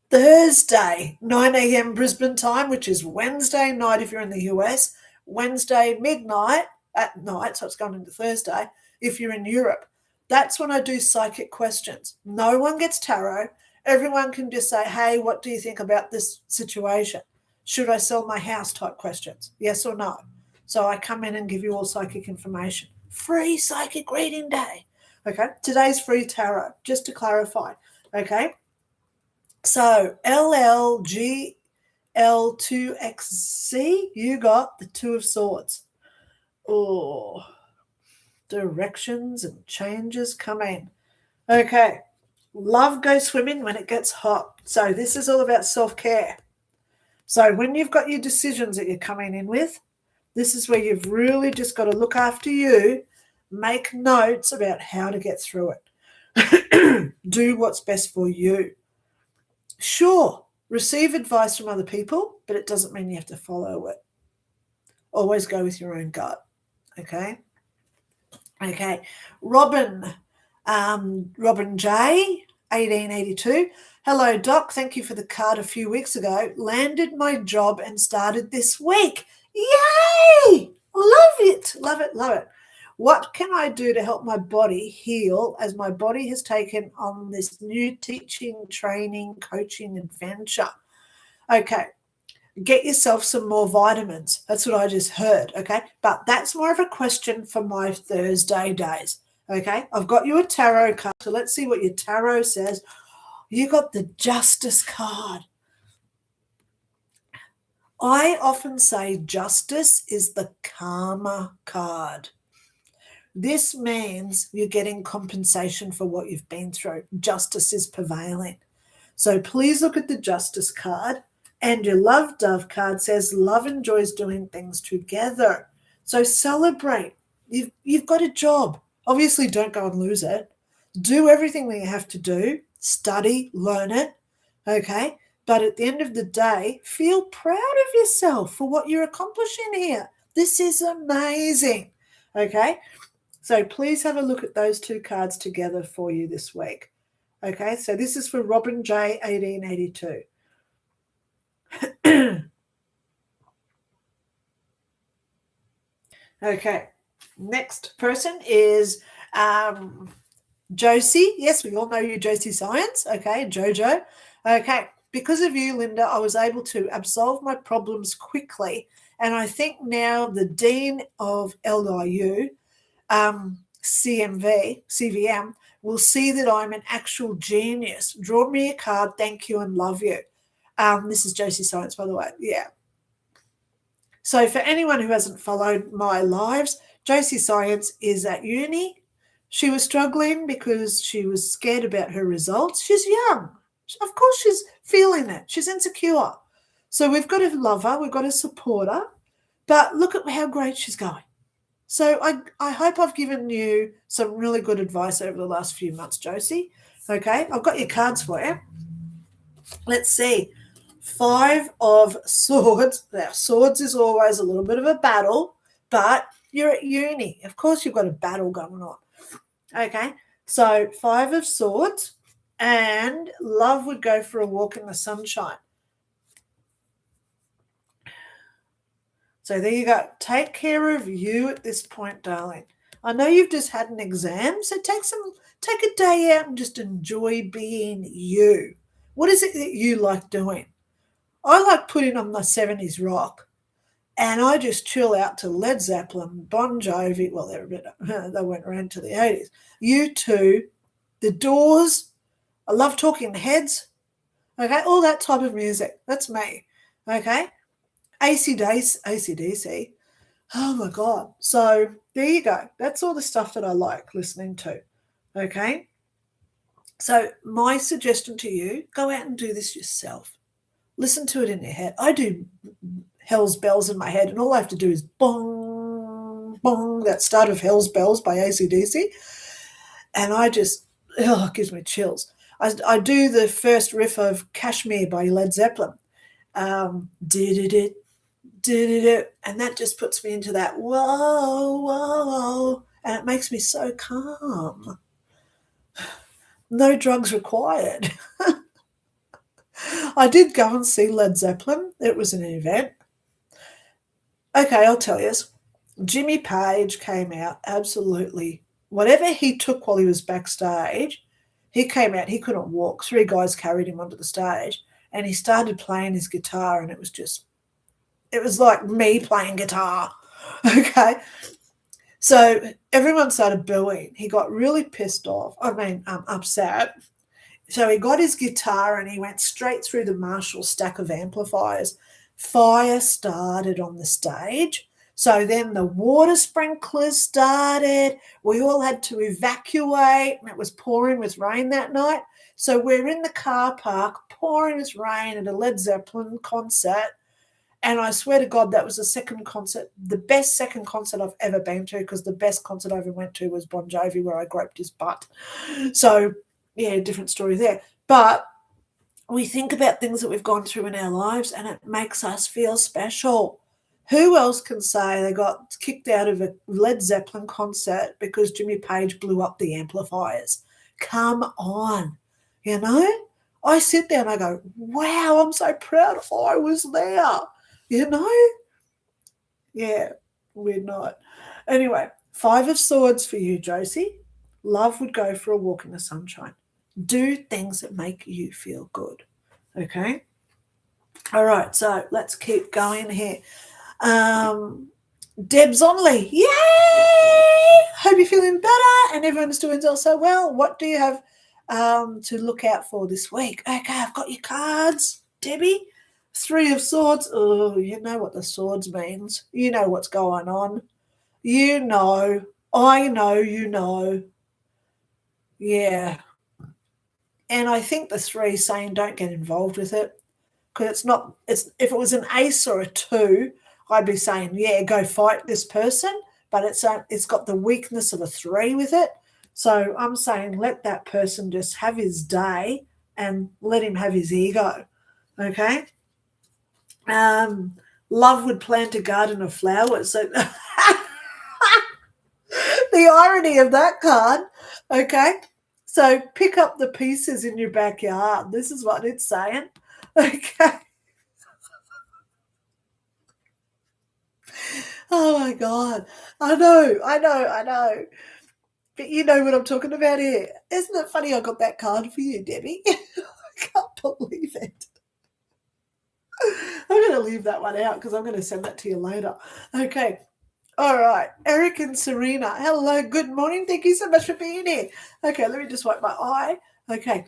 Thursday, 9 a.m. Brisbane time, which is Wednesday night if you're in the US, Wednesday midnight at night, so it's going into Thursday, if you're in Europe. That's when I do psychic questions. No one gets tarot. Everyone can just say, hey, what do you think about this situation? Should I sell my house type questions? Yes or no? So I come in and give you all psychic information. Free psychic reading day. Okay, today's free tarot, just to clarify. Okay, so LLGL2XC, you got the Two of Swords. Oh, directions and changes coming. Okay, love goes swimming when it gets hot. So this is all about self-care. So when you've got your decisions that you're coming in with, this is where you've really just got to look after you, make notes about how to get through it. Do what's best for you. Sure, receive advice from other people, but it doesn't mean you have to follow it. Always go with your own gut. Okay. Robin J, 1882. Hello, Doc. Thank you for the card a few weeks ago. Landed my job and started this week. Yay! Love it. What can I do to help my body heal as my body has taken on this new teaching, training, coaching adventure? Okay. Get yourself some more vitamins. That's what I just heard, okay? But that's more of a question for my Thursday days, okay? I've got you a tarot card, so let's see what your tarot says. You got the Justice card. I often say justice is the karma card. This means you're getting compensation for what you've been through. Justice is prevailing. So please look at the Justice card. And your Love Dove card says love enjoys doing things together. So celebrate. You've got a job. Obviously, don't go and lose it. Do everything that you have to do. Study, learn it. Okay. But at the end of the day, feel proud of yourself for what you're accomplishing here. This is amazing. Okay. So please have a look at those two cards together for you this week. Okay. So this is for Robin J, 1882. Okay, next person is Josie. Yes, we all know you, Josie Science. Okay, Jojo. Okay, because of you, Linda, I was able to absolve my problems quickly. And I think now the Dean of LIU, CVM, will see that I'm an actual genius. Draw me a card, thank you and love you. This is Josie Science, by the way. Yeah. So for anyone who hasn't followed my lives, Josie Science is at uni. She was struggling because she was scared about her results. She's young. Of course she's feeling it. She's insecure. So we've got to love her. We've got to support her. But look at how great she's going. So I hope I've given you some really good advice over the last few months, Josie. Okay, I've got your cards for you. Let's see. 5 of Swords. Now, swords is always a little bit of a battle, but you're at uni. Of course, you've got a battle going on. Okay, so 5 of Swords, and love would go for a walk in the sunshine. So there you go. Take care of you at this point, darling. I know you've just had an exam, so take a day out and just enjoy being you. What is it that you like doing? I like putting on my 70s rock, and I just chill out to Led Zeppelin, Bon Jovi. Well, they went around to the 80s. U2, The Doors. I love Talking Heads. Okay, all that type of music. That's me. Okay, AC/DC. Oh my God. So there you go. That's all the stuff that I like listening to. Okay. So my suggestion to you, go out and do this yourself. Listen to it in your head. I do Hell's Bells in my head, and all I have to do is bong, bong, that start of Hell's Bells by AC/DC. And I just, it gives me chills. I do the first riff of Kashmir by Led Zeppelin. Did it, and that just puts me into that whoa, whoa, and it makes me so calm. No drugs required. I did go and see Led Zeppelin. It was an event. Okay, I'll tell you. Jimmy Page came out absolutely. Whatever he took while he was backstage, he came out. He couldn't walk. 3 guys carried him onto the stage, and he started playing his guitar, and it was like me playing guitar. Okay. So everyone started booing. He got really pissed off. Upset. So he got his guitar and he went straight through the Marshall stack of amplifiers. Fire started on the stage. So then the water sprinklers started. We all had to evacuate, and it was pouring with rain that night. So we're in the car park, pouring with rain at a Led Zeppelin concert. And I swear to God, that was the best second concert I've ever been to, because the best concert I ever went to was Bon Jovi, where I groped his butt. So, yeah, different story there. But we think about things that we've gone through in our lives, and it makes us feel special. Who else can say they got kicked out of a Led Zeppelin concert because Jimmy Page blew up the amplifiers? Come on, you know? I sit there and I go, wow, I'm so proud I was there. You know? Yeah, we're not. Anyway, 5 of Swords for you, Josie. Love would go for a walk in the sunshine. Do things that make you feel good. Okay? All right, so let's keep going here. Deb's Onley. Yay! Hope you're feeling better and everyone's doing so well. What do you have to look out for this week? Okay, I've got your cards, Debbie. Three of Swords. Oh, you know what the swords means. You know what's going on. You know. I know you know. Yeah. And I think the three saying don't get involved with it. Because it's if it was an ace or a two, I'd be saying, yeah, go fight this person. But it's got the weakness of a three with it. So I'm saying let that person just have his day and let him have his ego. Okay. Love would plant a garden of flowers. So the irony of that card. Okay. So pick up the pieces in your backyard. This is what it's saying. Okay. Oh my God. I know. But you know what I'm talking about here. Isn't it funny I got that card for you, Debbie? I can't believe it. I'm going to leave that one out because I'm going to send that to you later. Okay. All right. Eric and Serena. Hello. Good morning. Thank you so much for being here. Okay. Let me just wipe my eye. Okay.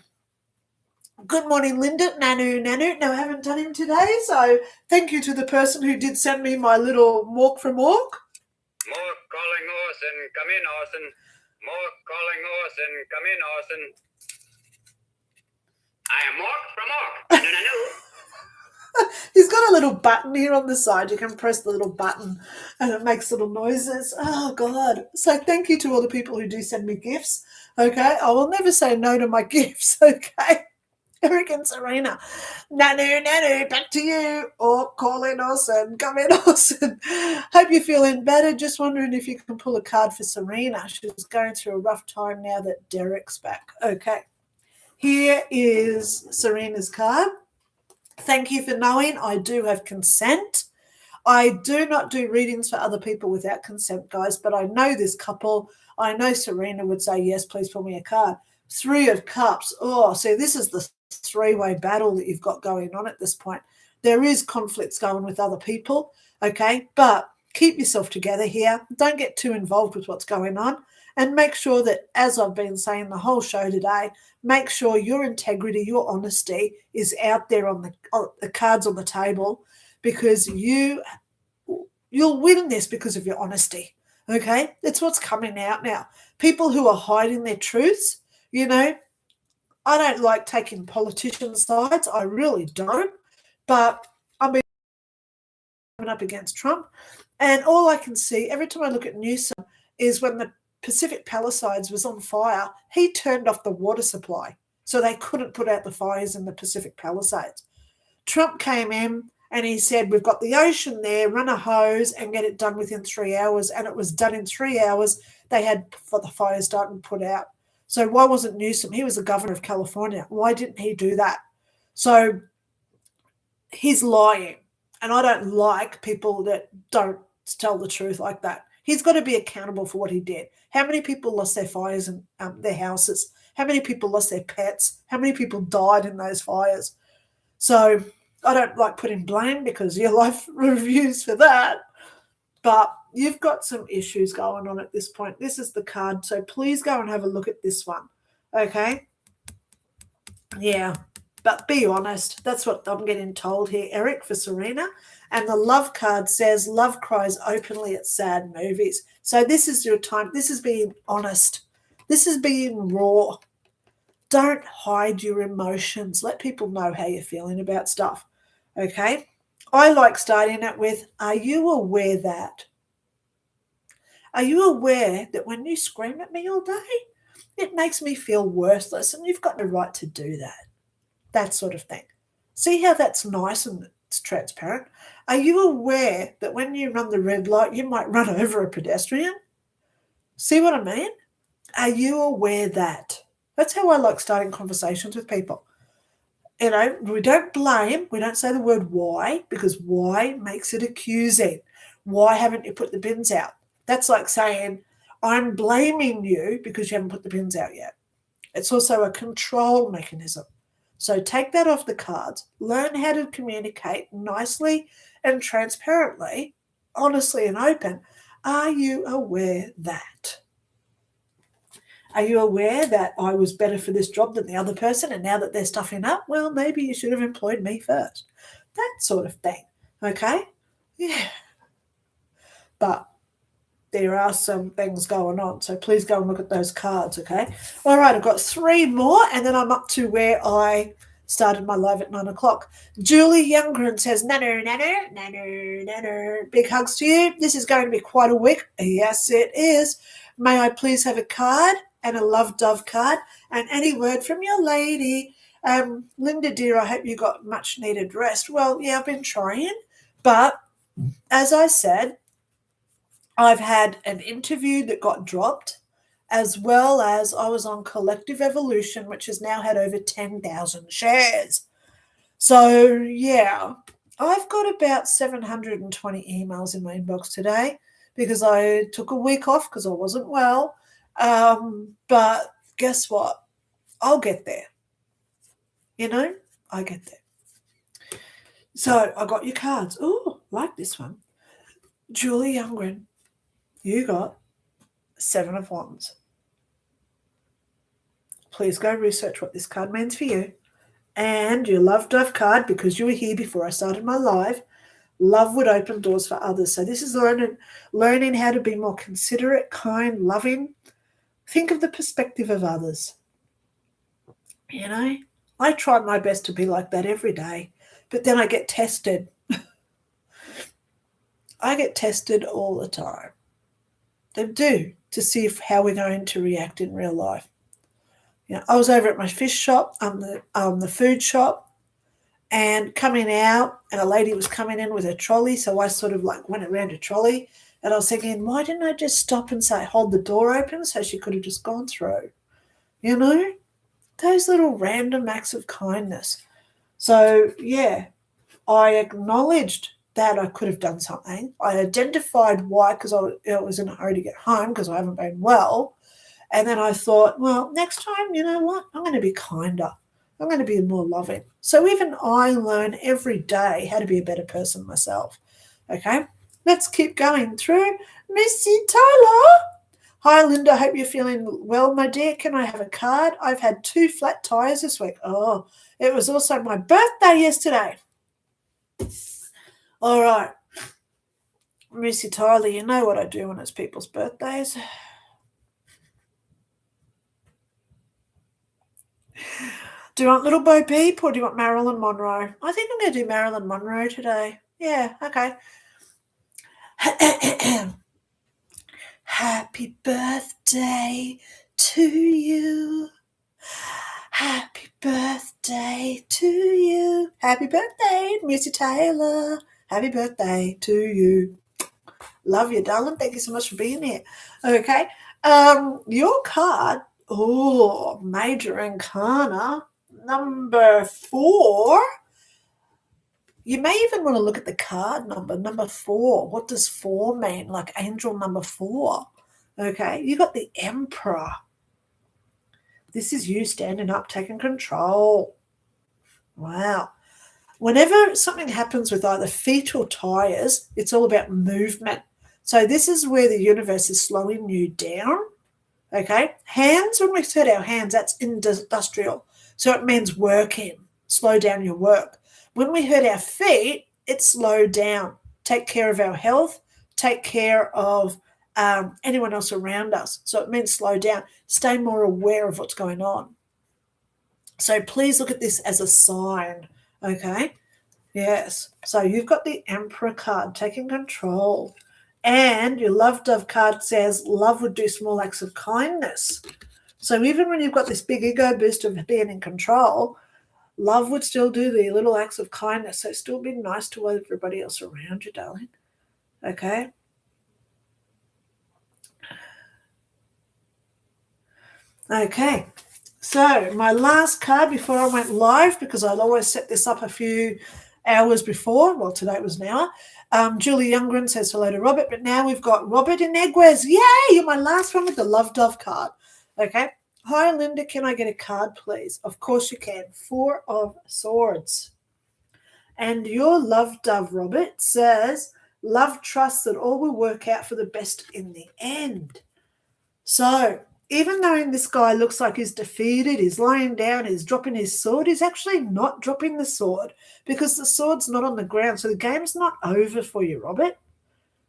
Good morning, Linda. Nanu. No, I haven't done him today. So thank you to the person who did send me my little walk from walk. More calling Orson, come in, Orson. More calling Orson, come in, Orson. I am Mork from Mork. No. He's got a little button here on the side. You can press the little button and it makes little noises. Oh, God. So thank you to all the people who do send me gifts. Okay. I will never say no to my gifts. Okay. Eric and Serena. Nanu, back to you. Or call in Orson. Come in, Orson. Hope you're feeling better. Just wondering if you can pull a card for Serena. She's going through a rough time now that Derek's back. Okay. Here is Serena's card. Thank you for knowing I do have consent. I do not do readings for other people without consent, guys, but I know this couple. I know Serena would say, yes, please pull me a card. Three of Cups. Oh, so this is the three-way battle that you've got going on at this point. There is conflicts going with other people, okay? But keep yourself together here. Don't get too involved with what's going on. And make sure that, as I've been saying the whole show today, make sure your integrity, your honesty is out there on the cards on the table, because you'll win this because of your honesty. Okay, it's what's coming out now. People who are hiding their truths, you know, I don't like taking politician sides. I really don't. But I'm up against Trump, and all I can see every time I look at Newsom is when the Pacific Palisades was on fire, he turned off the water supply so they couldn't put out the fires in the Pacific Palisades. Trump came in and he said, we've got the ocean there, run a hose and get it done within 3 hours. And it was done in 3 hours. They had for the fire starting to put out. So why wasn't Newsom? He was the governor of California. Why didn't he do that? So he's lying. And I don't like people that don't tell the truth like that. He's got to be accountable for what he did. How many people lost their fires in their houses? How many people lost their pets? How many people died in those fires? So I don't like putting blame because your life reviews for that. But you've got some issues going on at this point. This is the card. So please go and have a look at this one. Okay? Yeah. But be honest. That's what I'm getting told here, Eric, for Serena. And the love card says love cries openly at sad movies. So this is your time. This is being honest. This is being raw. Don't hide your emotions. Let people know how you're feeling about stuff. Okay? I like starting it with, are you aware that? Are you aware that when you scream at me all day, it makes me feel worthless and you've got the right to do that? That sort of thing. See how that's nice and it's transparent? Are you aware that when you run the red light, you might run over a pedestrian? See what I mean? Are you aware that? That's how I like starting conversations with people. You know, we don't blame. We don't say the word why, because why makes it accusing. Why haven't you put the bins out? That's like saying, I'm blaming you because you haven't put the bins out yet. It's also a control mechanism. So take that off the cards. Learn how to communicate nicely and transparently, honestly and open. Are you aware that? Are you aware that I was better for this job than the other person, and now that they're stuffing up, well, maybe you should have employed me first? That sort of thing, okay? Yeah. But there are some things going on, so please go and look at those cards, okay? All right, I've got 3 more, and then I'm up to where I started my live at 9 o'clock. Julie Youngren says, Nano, Nano, Nano, Nano. Big hugs to you. This is going to be quite a week. Yes, it is. May I please have a card and a love dove card and any word from your lady. Linda, dear, I hope you got much needed rest. Well, yeah, I've been trying, but as I said, I've had an interview that got dropped, as well as I was on Collective Evolution, which has now had over 10,000 shares. So, yeah, I've got about 720 emails in my inbox today because I took a week off because I wasn't well. But guess what? I'll get there. You know, I get there. So I got your cards. Oh, like this one. Julie Youngren, you got 7 of Wands. Please go research what this card means for you. And your love dove card, because you were here before I started my live, love would open doors for others. So this is learning how to be more considerate, kind, loving. Think of the perspective of others. You know, I try my best to be like that every day, but then I get tested. I get tested all the time. They do, to see how we're going to react in real life. You know, I was over at my fish shop, the food shop, and coming out, and a lady was coming in with a trolley, so I sort of like went around a trolley, and I was thinking, why didn't I just stop and say, hold the door open, so she could have just gone through? You know, those little random acts of kindness. So, yeah, I acknowledged that I could have done something. I identified why, because I was in a hurry to get home because I haven't been well. And then I thought, well, next time, you know what? I'm going to be kinder. I'm going to be more loving. So even I learn every day how to be a better person myself. Okay, let's keep going through. Missy Tyler. Hi, Linda. Hope you're feeling well, my dear. Can I have a card? I've had 2 flat tires this week. Oh, it was also my birthday yesterday. All right. Missy Tyler, you know what I do when it's people's birthdays. Do you want Little Bo Peep or do you want Marilyn Monroe? I think I'm going to do Marilyn Monroe today. Yeah, okay. Happy birthday to you. Happy birthday to you. Happy birthday, Missy Taylor. Happy birthday to you. Love you, darling. Thank you so much for being here. Okay. Your card, Major Arcana, number 4. You may even want to look at the card number 4. What does 4 mean? Like angel number 4. Okay, you got the Emperor. This is you standing up, taking control. Wow. Whenever something happens with either feet or tires, it's all about movement. So this is where the universe is slowing you down. Okay, hands, when we said our hands, that's industrial. So it means working, slow down your work. When we hurt our feet, it's slow down. Take care of our health, take care of anyone else around us. So it means slow down, stay more aware of what's going on. So please look at this as a sign, okay? Yes, so you've got the Emperor card, taking control. And your love dove card says love would do small acts of kindness. So even when you've got this big ego boost of being in control, love would still do the little acts of kindness. So still be nice to everybody else around you, darling. Okay? Okay. So my last card before I went live, because I'll always set this up a few hours before. Well, today it was an hour. Julie Youngren says hello to Robert, but now we've got Robert Ineguez. Yay, you're my last one with the Love Dove card. Okay, Hi, Linda, can I get a card, please? Of course you can. 4 of Swords. And your love dove, Robert, says, love trusts that all will work out for the best in the end. So, even though this guy looks like he's defeated, he's lying down, he's dropping his sword, he's actually not dropping the sword because the sword's not on the ground. So the game's not over for you, Robert.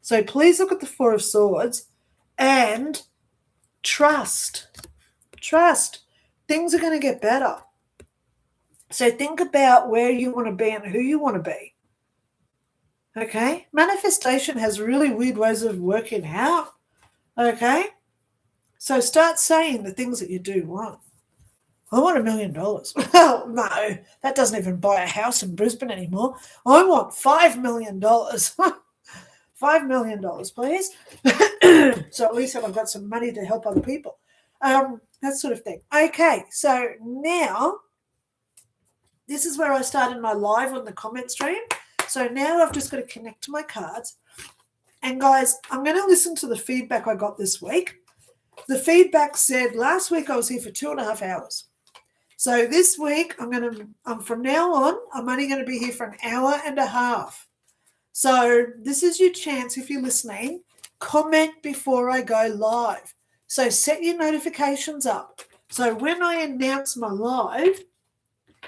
So please look at the 4 of Swords and trust. Trust. Things are going to get better. So think about where you want to be and who you want to be. Okay? Manifestation has really weird ways of working out. Okay? So start saying the things that you do want. I want $1 million. Well, no, that doesn't even buy a house in Brisbane anymore. I want $5 million. $5 million, please. So at least I've got some money to help other people. That sort of thing. Okay, so now this is where I started my live on the comment stream. So now I've just got to connect to my cards. And guys, I'm going to listen to the feedback I got this week. The feedback said last week I was here for 2.5 hours. So this week from now on, I'm only going to be here for an hour and a half. So this is your chance, if you're listening, comment before I go live. So set your notifications up. So when I announce my live,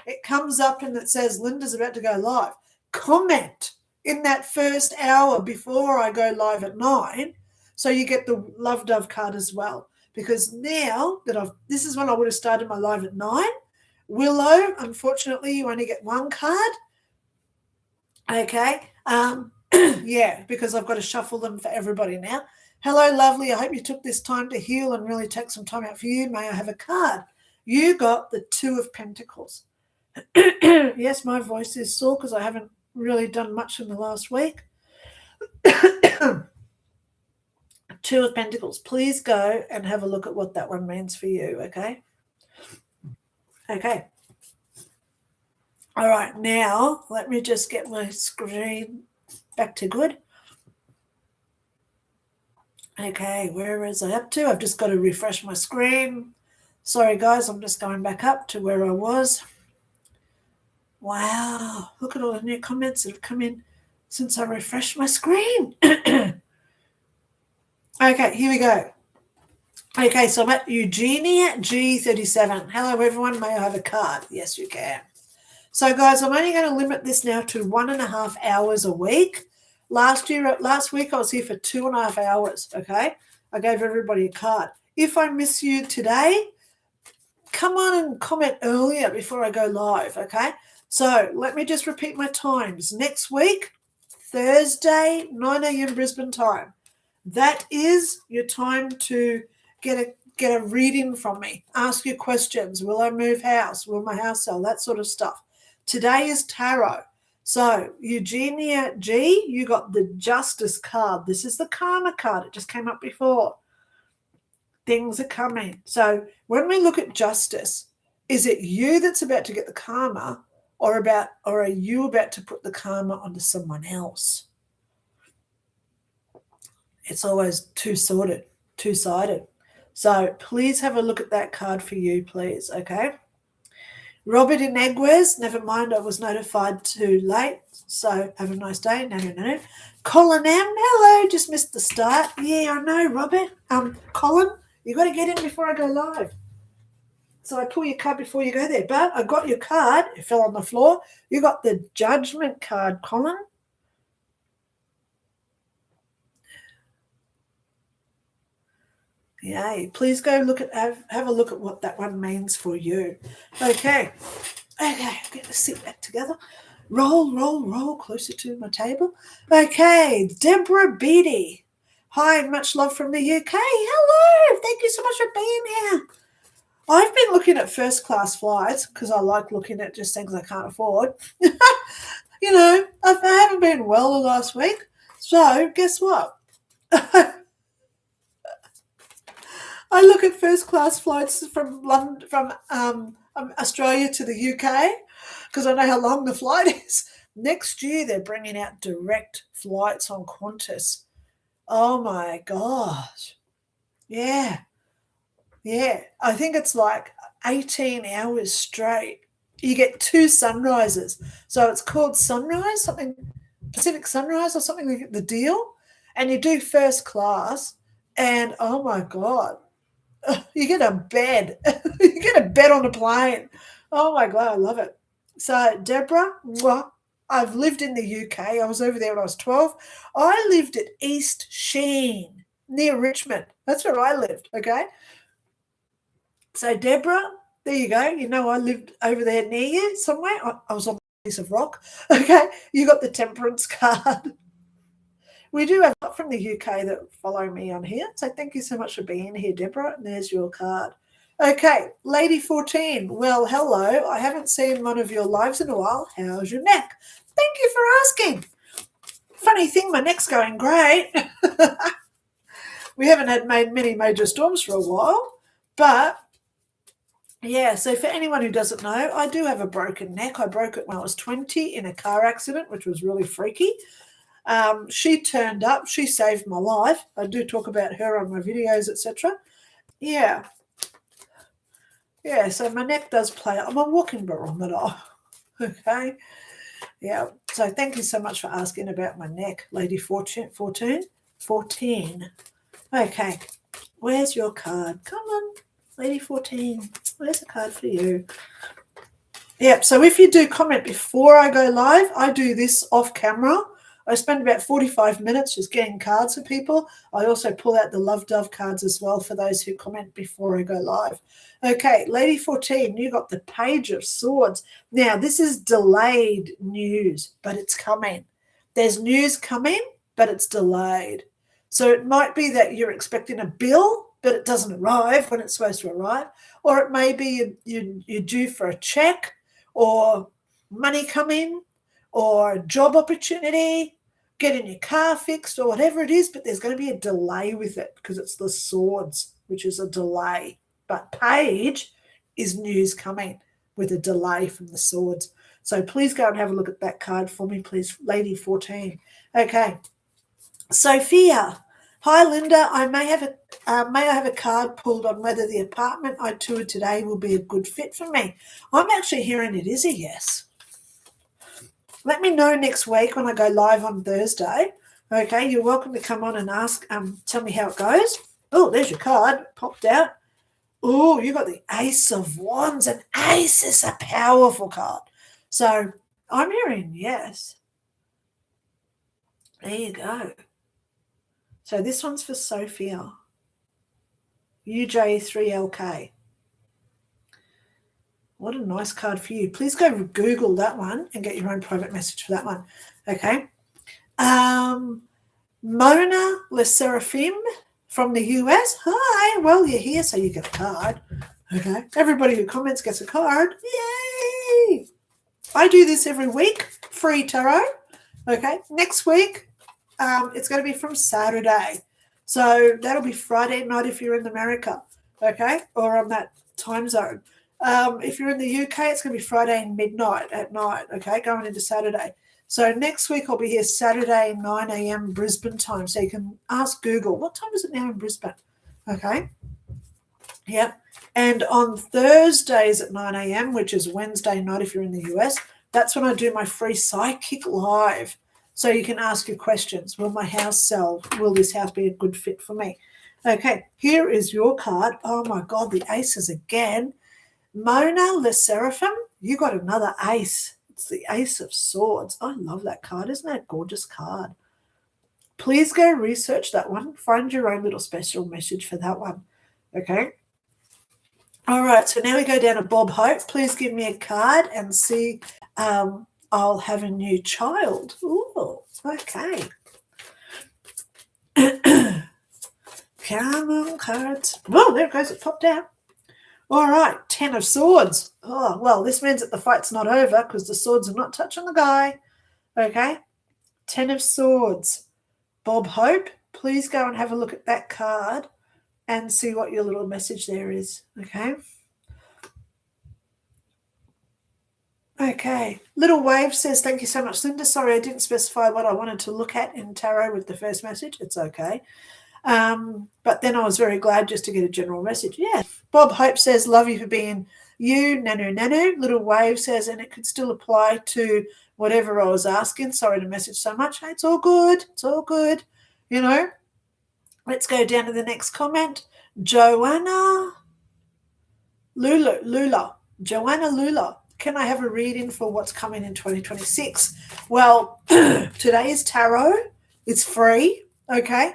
it comes up and it says Linda's about to go live. Comment in that first hour before I go live at 9, so you get the Love Dove card as well. Because now that this is when I would have started my live at 9. Willow, unfortunately, you only get 1 card. Okay. Yeah, because I've got to shuffle them for everybody now. Hello, lovely. I hope you took this time to heal and really take some time out for you. May I have a card? You got the 2 of Pentacles. Yes, my voice is sore because I haven't really done much in the last week. 2 of Pentacles. Please go and have a look at what that one means for you, okay? Okay. All right, now let me just get my screen back to good. Okay, where is I up to? I've just got to refresh my screen. Sorry, guys, I'm just going back up to where I was. Wow, look at all the new comments that have come in since I refreshed my screen. Okay, here we go. Okay, so I'm at Eugenia G37. Hello, everyone. May I have a card? Yes, you can. So, guys, I'm only going to limit this now to 1.5 hours a week. Last week, I was here for 2.5 hours, okay? I gave everybody a card. If I miss you today, come on and comment earlier before I go live, okay? So let me just repeat my times. Next week, Thursday, 9 a.m. Brisbane time. That is your time to get a reading from me. Ask your questions. Will I move house? Will my house sell? That sort of stuff. Today is tarot. So Eugenia G, you got the Justice card. This is the Karma card. It just came up before. Things are coming. So when we look at justice, is it you that's about to get the karma, or are you about to put the karma onto someone else? It's always two-sided. So please have a look at that card for you, please, okay? Robert in Egues, never mind, I was notified too late, so have a nice day. No. Colin M, hello, just missed the start. Yeah, I know, Robert. Colin, you got to get in before I go live. So I pull your card before you go there. But I got your card. It fell on the floor. You got the Judgment card, Colin. Yay. Please go have a look at what that one means for you. Okay, get the seat back together. Roll closer to my table. Okay, Deborah Beatty. Hi, much love from the UK. Hello, thank you so much for being here. I've been looking at first class flights because I like looking at just things I can't afford. You know, I haven't been well the last week. So guess what? I look at first class flights from London, from Australia to the UK because I know how long the flight is. Next year, they're bringing out direct flights on Qantas. Oh, my gosh. Yeah. Yeah, I think it's like 18 hours straight. You get 2 sunrises. So it's called Sunrise, something Pacific Sunrise or something like the deal. And you do first class. And oh my God, you get a bed. You get a bed on a plane. Oh my God, I love it. So, Deborah, I've lived in the UK. I was over there when I was 12. I lived at East Sheen near Richmond. That's where I lived. Okay. So, Deborah, there you go. You know, I lived over there near you somewhere. I was on a piece of rock. Okay. You got the temperance card. We do have a lot from the UK that follow me on here. So, thank you so much for being here, Deborah. And there's your card. Okay, Lady 14. Well, hello. I haven't seen one of your lives in a while. How's your neck? Thank you for asking. Funny thing, my neck's going great. We haven't had many major storms for a while, but yeah, so for anyone who doesn't know, I do have a broken neck. I broke it when I was 20 in a car accident, which was really freaky. She turned up. She saved my life. I do talk about her on my videos, etc. Yeah. Yeah, so my neck does play. I'm a walking barometer. Okay. Yeah. So thank you so much for asking about my neck, Lady 14. 14. Okay. Where's your card? Come on, Lady 14. Where's the card for you? Yep. So if you do comment before I go live, I do this off camera. I spend about 45 minutes just getting cards for people. I also pull out the Love Dove cards as well for those who comment before I go live. Okay, Lady 14, you got the Page of Swords. Now, this is delayed news, but it's coming. There's news coming, but it's delayed. So it might be that you're expecting a bill, but it doesn't arrive when it's supposed to arrive. Or it may be you're due for a check or money coming or a job opportunity, getting your car fixed or whatever it is, but there's going to be a delay with it because it's the swords, which is a delay. But Page is news coming with a delay from the swords. So please go and have a look at that card for me, please, Lady 14. Okay. Sophia. Hi, Linda. I may have a card pulled on whether the apartment I toured today will be a good fit for me. I'm actually hearing it is a yes. Let me know next week when I go live on Thursday. Okay, you're welcome to come on and ask, tell me how it goes. Oh, there's your card, popped out. Oh, you got the Ace of Wands, and Ace is a powerful card. So I'm hearing yes. There you go. So this one's for Sophia. UJ3LK. What a nice card for you. Please go Google that one and get your own private message for that one. Okay. Mona Le Seraphim from the US. Hi. Well, you're here, so you get a card. Okay. Everybody who comments gets a card. Yay. I do this every week. Free tarot. Okay. Next week, it's going to be from Saturday. So that'll be Friday night if you're in America. Okay. Or on that time zone. If you're in the UK, it's going to be Friday midnight at night, okay, going into Saturday. So next week I'll be here Saturday, 9 a.m. Brisbane time. So you can ask Google, what time is it now in Brisbane? Okay. Yep. And on Thursdays at 9 a.m., which is Wednesday night if you're in the US, that's when I do my free Psychic Live. So you can ask your questions. Will my house sell? Will this house be a good fit for me? Okay, here is your card. Oh, my God, the aces again. Mona Le Seraphim, you got another ace. It's the Ace of Swords. I love that card. Isn't that a gorgeous card? Please go research that one. Find your own little special message for that one. Okay. All right. So now we go down to Bob Hope. Please give me a card and see. I'll have a new child. Ooh, okay. Come on, cards. Oh, there it goes. It popped out. All right, 10 of Swords. Oh, well, this means that the fight's not over because the swords are not touching the guy. Okay, 10 of Swords. Bob Hope, please go and have a look at that card and see what your little message there is. Okay. Okay, Little Wave says, thank you so much, Linda. Sorry, I didn't specify what I wanted to look at in tarot with the first message. It's okay. But then I was very glad just to get a general message. Yeah. Bob Hope says, love you for being you. Nanu. Little Wave says, and it could still apply to whatever I was asking. Sorry to message so much. It's all good. It's all good. You know. Let's go down to the next comment. Joanna Lula. Joanna Lula. Can I have a reading for what's coming in 2026? Well, today is tarot. It's free. Okay.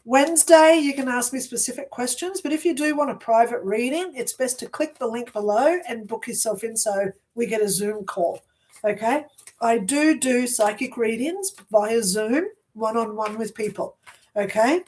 Wednesday, you can ask me specific questions, but if you do want a private reading, it's best to click the link below and book yourself in so we get a Zoom call. Okay. I do psychic readings via Zoom, one-on-one with people. Okay.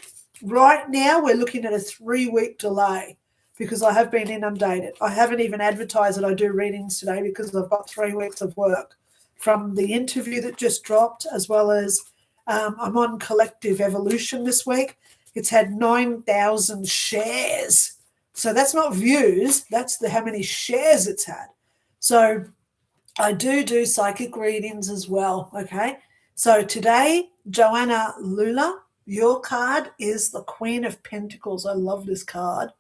Right now, we're looking at a 3-week delay because I have been inundated. I haven't even advertised that I do readings today because I've got 3 weeks of work from the interview that just dropped, as well as I'm on Collective Evolution this week. It's had 9,000 shares. So that's not views. That's how many shares it's had. So I do psychic readings as well. Okay. So today, Joanna Lula, your card is the Queen of Pentacles. I love this card.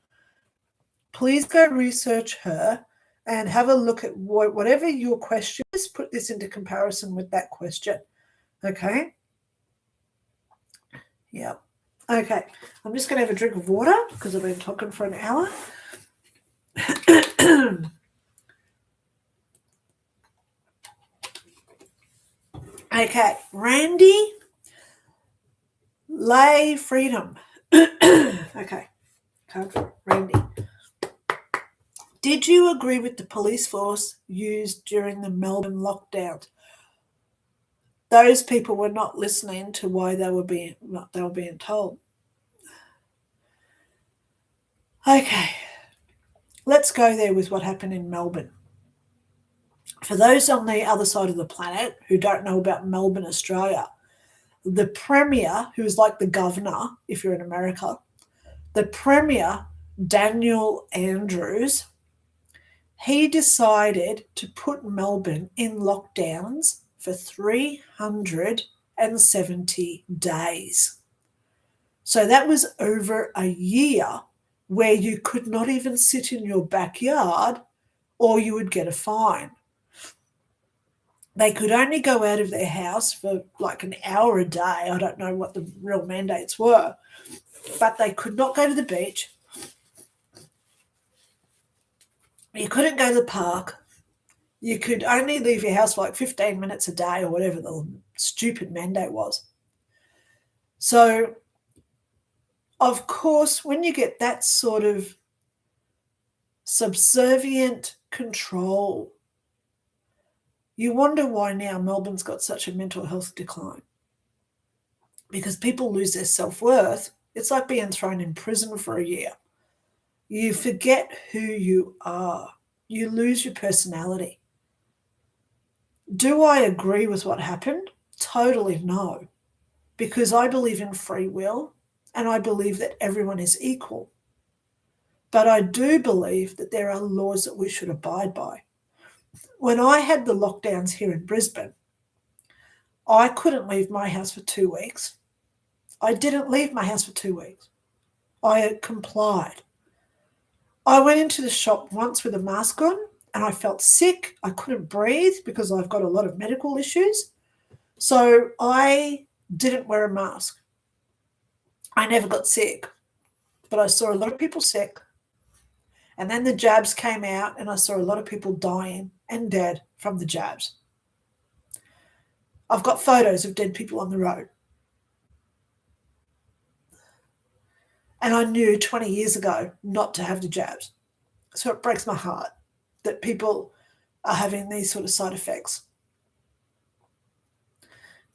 Please go research her and have a look at whatever your question is. Put this into comparison with that question. Okay. Yeah. Okay. I'm just going to have a drink of water because I've been talking for an hour. Okay. Randy Lay Freedom. Okay. Randy. Did you agree with the police force used during the Melbourne lockdown? Those people were not listening to why they were being told. Okay, let's go there with what happened in Melbourne. For those on the other side of the planet who don't know about Melbourne, Australia, the Premier, who's like the governor, if you're in America, the Premier, Daniel Andrews, he decided to put Melbourne in lockdowns for 370 days. So that was over a year where you could not even sit in your backyard or you would get a fine. They could only go out of their house for like an hour a day. I don't know what the real mandates were, but they could not go to the beach. You couldn't go to the park. You could only leave your house for like 15 minutes a day or whatever the stupid mandate was. So, of course, when you get that sort of subservient control, you wonder why now Melbourne's got such a mental health decline. Because people lose their self-worth. It's like being thrown in prison for a year. You forget who you are. You lose your personality. Do I agree with what happened? Totally no. Because I believe in free will and I believe that everyone is equal. But I do believe that there are laws that we should abide by. When I had the lockdowns here in Brisbane, I couldn't leave my house for 2 weeks. I didn't leave my house for 2 weeks. I complied. I went into the shop once with a mask on and I felt sick. I couldn't breathe because I've got a lot of medical issues. So I didn't wear a mask. I never got sick, but I saw a lot of people sick. And then the jabs came out and I saw a lot of people dying and dead from the jabs. I've got photos of dead people on the road. And I knew 20 years ago not to have the jabs. So it breaks my heart that people are having these sort of side effects.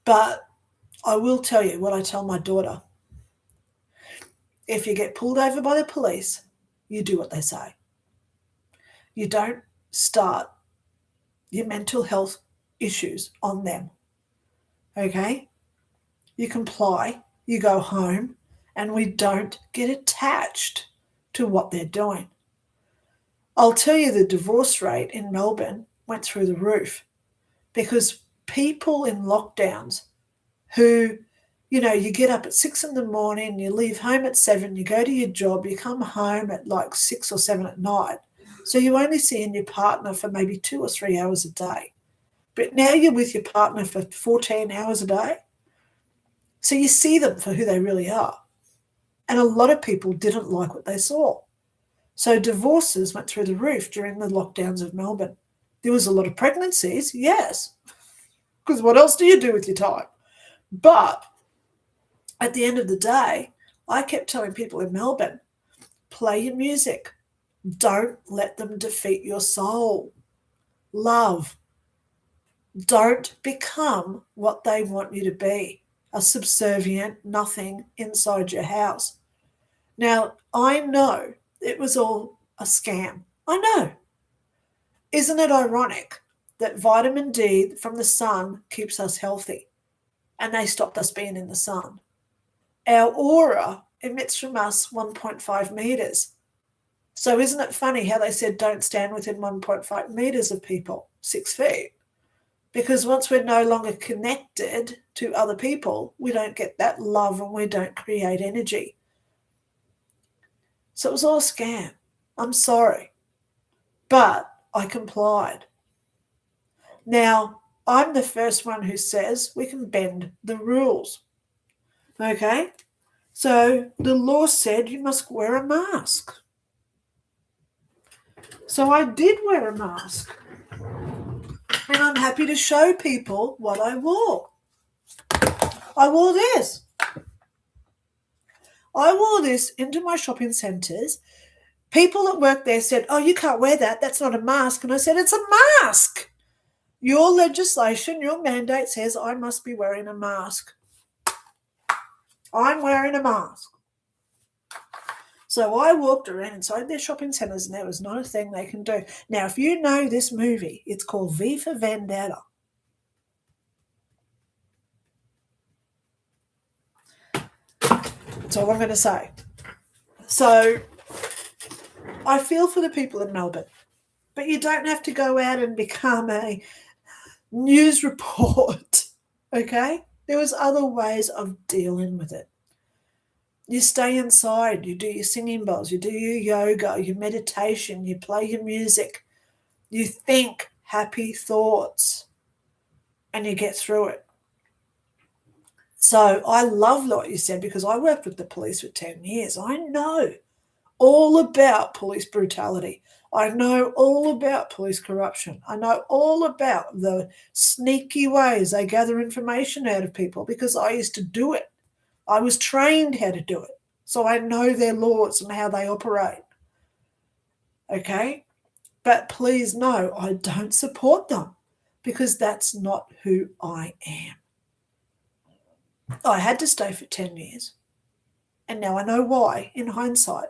But I will tell you what I tell my daughter. If you get pulled over by the police, you do what they say. You don't start your mental health issues on them. Okay? You comply, you go home, and we don't get attached to what they're doing. I'll tell you the divorce rate in Melbourne went through the roof because people in lockdowns who You get up at 6 in the morning, you leave home at 7, you go to your job, you come home at like 6 or 7 at night. So you're only seeing your partner for maybe 2 or 3 hours a day. But now you're with your partner for 14 hours a day. So you see them for who they really are. And a lot of people didn't like what they saw. So divorces went through the roof during the lockdowns of Melbourne. There was a lot of pregnancies, yes, because what else do you do with your time? But at the end of the day, I kept telling people in Melbourne, play your music. Don't let them defeat your soul. Love. Don't become what they want you to be, a subservient nothing inside your house. Now, I know it was all a scam. I know. Isn't it ironic that vitamin D from the sun keeps us healthy and they stopped us being in the sun? Our aura emits from us 1.5 meters. So isn't it funny how they said don't stand within 1.5 meters of people, 6 feet? Because once we're no longer connected to other people, we don't get that love and we don't create energy. So it was all a scam. I'm sorry. But I complied. Now, I'm the first one who says we can bend the rules. Okay? So the law said you must wear a mask. So I did wear a mask. And I'm happy to show people what I wore. I wore this. I wore this into my shopping centres. People at work there said, oh, you can't wear that. That's not a mask. And I said, it's a mask. Your legislation, your mandate says I must be wearing a mask. I'm wearing a mask. So I walked around inside their shopping centres and there was not a thing they can do. Now, if you know this movie, it's called V for Vendetta. That's all I'm going to say. So I feel for the people in Melbourne, but you don't have to go out and become a news report, okay? There was other ways of dealing with it. You stay inside, you do your singing bowls, you do your yoga, your meditation, you play your music, you think happy thoughts, and you get through it. So I love what you said because I worked with the police for 10 years. I know all about police brutality. I know all about police corruption. I know all about the sneaky ways they gather information out of people because I used to do it. I was trained how to do it. So I know their laws and how they operate. Okay? But please know, I don't support them because that's not who I am. I had to stay for 10 years. And now I know why, in hindsight.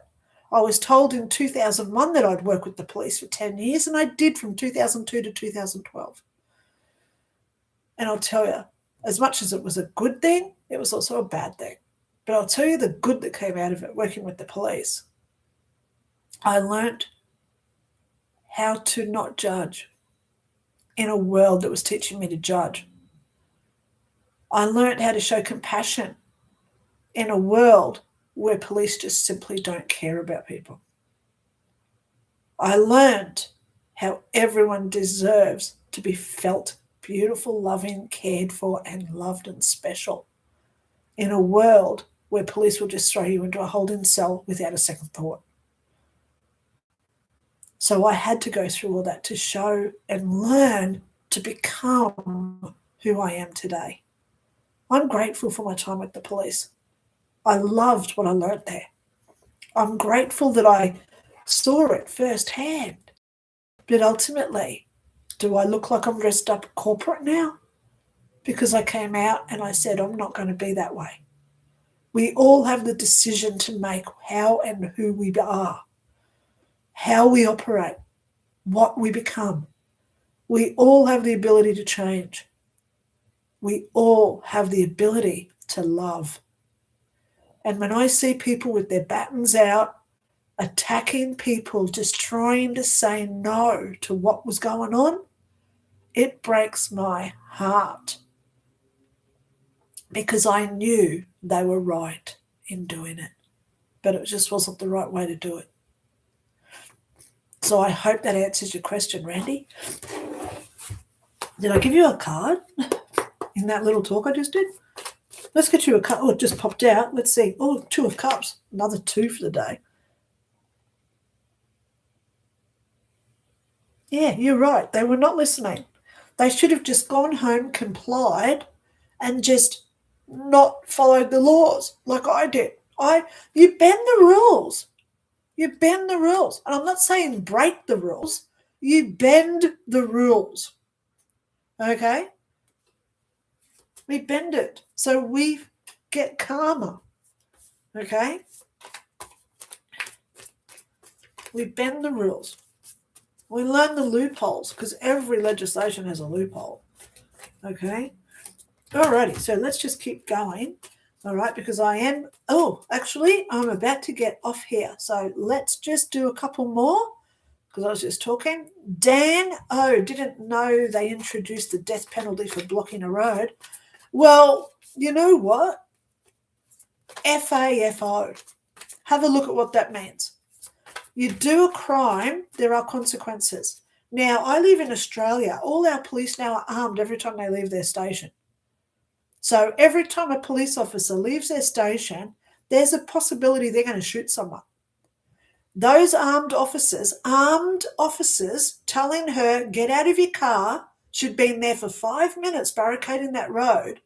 I was told in 2001 that I'd work with the police for 10 years, and I did from 2002 to 2012. And I'll tell you, as much as it was a good thing, it was also a bad thing. But I'll tell you the good that came out of it, working with the police. I learnt how to not judge in a world that was teaching me to judge. I learnt how to show compassion in a world where police just simply don't care about people. I learned how everyone deserves to be felt beautiful, loving, cared for, and loved and special in a world where police will just throw you into a holding cell without a second thought. So I had to go through all that to show and learn to become who I am today. I'm grateful for my time with the police. I loved what I learned there. I'm grateful that I saw it firsthand. But ultimately, do I look like I'm dressed up corporate now? Because I came out and I said, I'm not going to be that way. We all have the decision to make how and who we are, how we operate, what we become. We all have the ability to change. We all have the ability to love. And when I see people with their battens out, attacking people, just trying to say no to what was going on, it breaks my heart. because I knew they were right in doing it, but it just wasn't the right way to do it. So I hope that answers your question, Randy. Did I give you a card in that little talk I just did? Let's get you a card. Oh, it just popped out. Let's see. Oh, 2 of Cups. Another 2 for the day. Yeah, you're right. They were not listening. They should have just gone home, complied, and just not followed the laws like I did. You bend the rules. You bend the rules. And I'm not saying break the rules. You bend the rules. Okay? We bend it so we get calmer. Okay? We bend the rules. We learn the loopholes because every legislation has a loophole. Okay? Alrighty, so let's just keep going. All right, because I'm about to get off here. So let's just do a couple more because I was just talking. Dan, didn't know they introduced the death penalty for blocking a road. Well, you know what? FAFO. Have a look at what that means. You do a crime, there are consequences. Now, I live in Australia. All our police now are armed every time they leave their station. So every time a police officer leaves their station, there's a possibility they're going to shoot someone. Those armed officers telling her, get out of your car, she'd been there for 5 minutes barricading that road.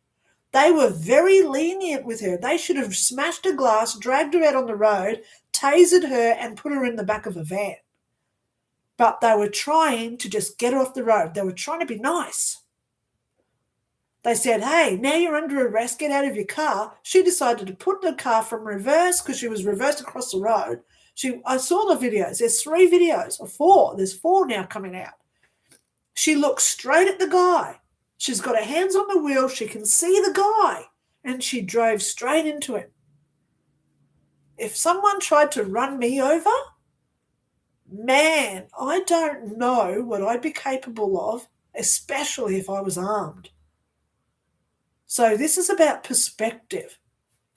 They were very lenient with her. They should have smashed a glass, dragged her out on the road, tasered her, and put her in the back of a van. But they were trying to just get her off the road. They were trying to be nice. They said, hey, now you're under arrest, get out of your car. She decided to put the car from reverse because she was reversed across the road. I saw the videos. There's 3 videos or 4. There's 4 now coming out. She looks straight at the guy. She's got her hands on the wheel. She can see the guy. And she drove straight into him. If someone tried to run me over, man, I don't know what I'd be capable of, especially if I was armed. So this is about perspective.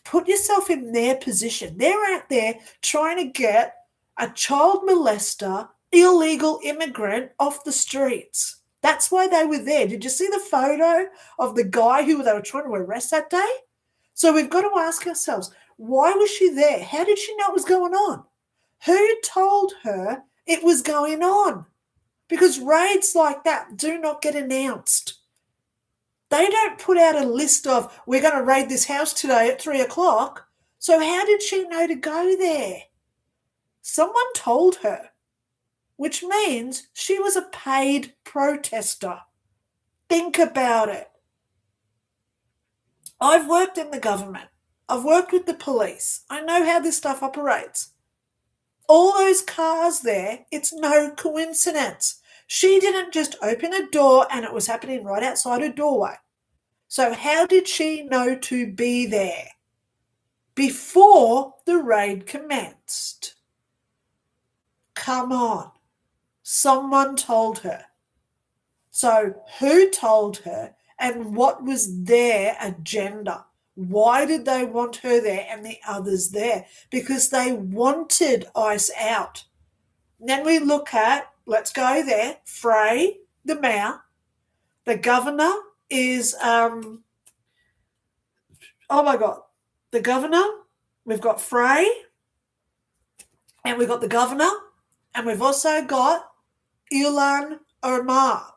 Put yourself in their position. They're out there trying to get a child molester, illegal immigrant off the streets. That's why they were there. Did you see the photo of the guy who they were trying to arrest that day? So we've got to ask ourselves, why was she there? How did she know what was going on? Who told her it was going on? Because raids like that do not get announced. They don't put out a list of, we're going to raid this house today at 3 o'clock. So how did she know to go there? Someone told her, which means she was a paid protester. Think about it. I've worked in the government. I've worked with the police. I know how this stuff operates. All those cars there, it's no coincidence. She didn't just open a door and it was happening right outside her doorway. So how did she know to be there before the raid commenced? Come on. Someone told her. So who told her and what was their agenda? Why did they want her there and the others there? Because they wanted ICE out. Then we look at, let's go there, Frey, the mayor. The governor is, the governor, we've got Frey, and we've got the governor, and we've also got Ilhan Omar.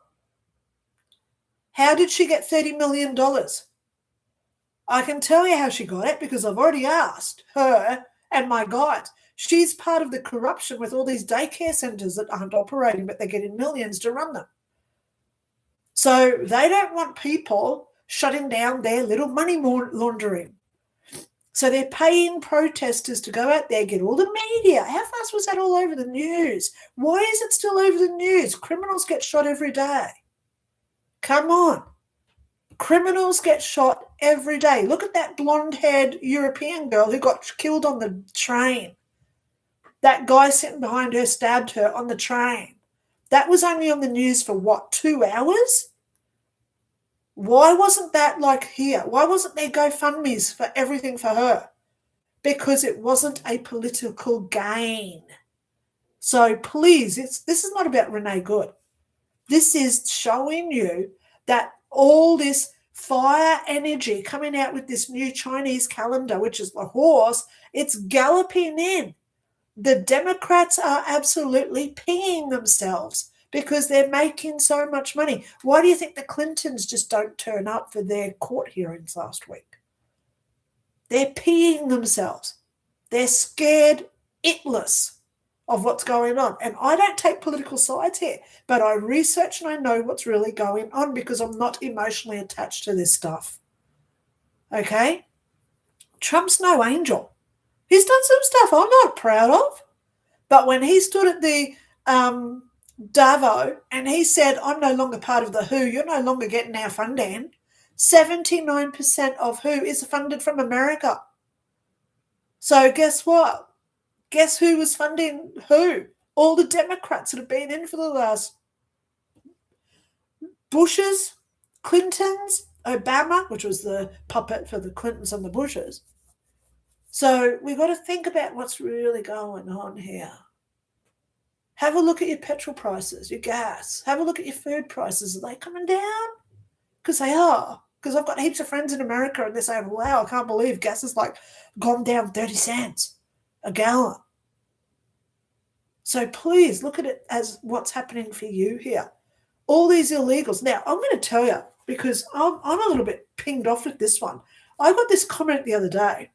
How did she get $30 million? I can tell you how she got it because I've already asked her and my guides. She's part of the corruption with all these daycare centres that aren't operating, but they're getting millions to run them. So they don't want people shutting down their little money laundering. So they're paying protesters to go out there, get all the media. How fast was that all over the news? Why is it still over the news? Criminals get shot every day. Come on. Criminals get shot every day. Look at that blonde-haired European girl who got killed on the train. That guy sitting behind her stabbed her on the train. That was only on the news for, 2 hours? Why wasn't that like here? Why wasn't there GoFundMes for everything for her? Because it wasn't a political gain. So please, this is not about Renee Good. This is showing you that all this fire energy coming out with this new Chinese calendar, which is the horse, it's galloping in. The Democrats are absolutely peeing themselves because they're making so much money. Why do you think the Clintons just don't turn up for their court hearings last week? They're peeing themselves. They're scared itless of what's going on. And I don't take political sides here, but I research and I know what's really going on because I'm not emotionally attached to this stuff. Okay? Trump's no angel. He's done some stuff I'm not proud of. But when he stood at the Davo and he said, I'm no longer part of the WHO, you're no longer getting our funding, 79% of WHO is funded from America. So guess what? Guess who was funding who? All the Democrats that have been in for the last Bushes, Clintons, Obama, which was the puppet for the Clintons and the Bushes. So we've got to think about what's really going on here. Have a look at your petrol prices, your gas. Have a look at your food prices. Are they coming down? Because they are. Because I've got heaps of friends in America and they're saying, wow, I can't believe gas has like gone down 30 cents a gallon. So please look at it as what's happening for you here. All these illegals. Now, I'm going to tell you, because I'm a little bit pinged off with this one. I got this comment the other day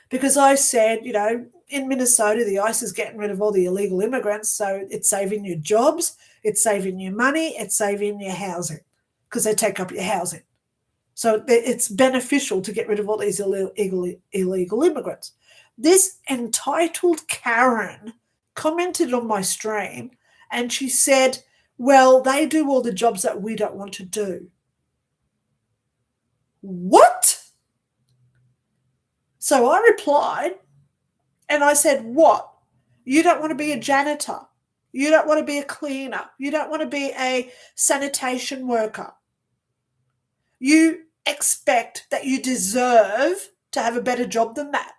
because I said, you know, in Minnesota, the ICE is getting rid of all the illegal immigrants, so it's saving you jobs, it's saving you money, it's saving your housing because they take up your housing. So it's beneficial to get rid of all these illegal immigrants. This entitled Karen commented on my stream and she said, well, they do all the jobs that we don't want to do. What? So I replied and I said, what? You don't want to be a janitor. You don't want to be a cleaner. You don't want to be a sanitation worker. You expect that you deserve to have a better job than that.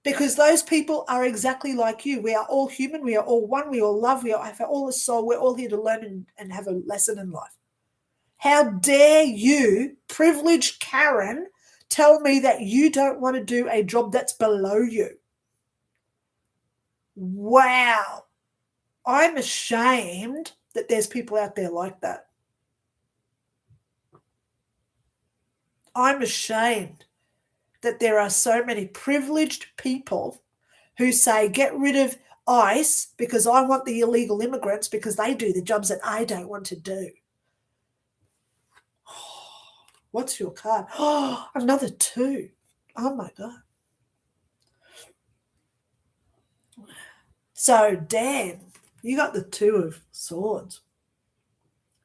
Because those people are exactly like you. We are all human. We are all one. We all love. We all have all a soul. We're all here to learn and have a lesson in life. How dare you, privileged Karen, tell me that you don't want to do a job that's below you? Wow. I'm ashamed that there's people out there like that. I'm ashamed that there are so many privileged people who say, get rid of ICE because I want the illegal immigrants because they do the jobs that I don't want to do. What's your card? Oh, another 2. Oh, my God. So, Dan, you got the 2 of Swords.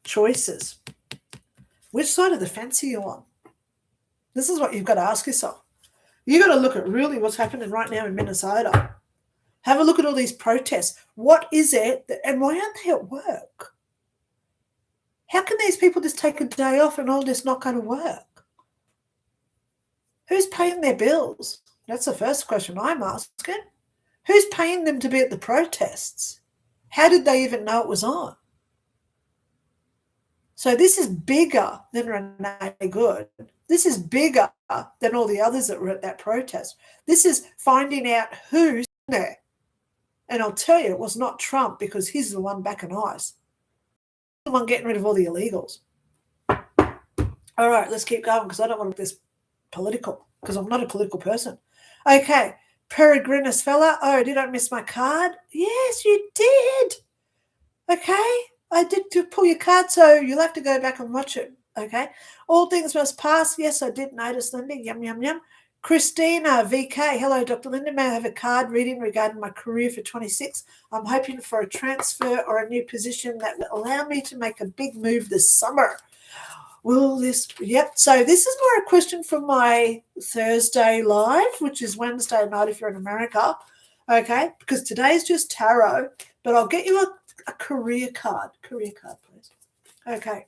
Choices. Which side of the fence are you on? This is what you've got to ask yourself. You've got to look at really what's happening right now in Minnesota. Have a look at all these protests. What is it and why aren't they at work? How can these people just take a day off and all this not going to work? Who's paying their bills? That's the first question I'm asking. Who's paying them to be at the protests? How did they even know it was on? So this is bigger than Renee Good. This is bigger than all the others that were at that protest. This is finding out who's there. And I'll tell you, it was not Trump because he's the one back in ICE. He's the one getting rid of all the illegals. All right, let's keep going because I don't want to be this political because I'm not a political person. Okay, Peregrinus fella. Oh, did I miss my card? Yes, you did. Okay, I did pull your card, so you'll have to go back and watch it. Okay, all things must pass. Yes, I did notice, Linda. Yum, yum, yum. Christina VK. Hello, Dr. Lynda. May I have a card reading regarding my career for 26? I'm hoping for a transfer or a new position that will allow me to make a big move this summer. Will this? Yep. So this is more a question from my Thursday live, which is Wednesday night if you're in America. Okay, because today's just tarot, but I'll get you a career card. Career card, please. Okay.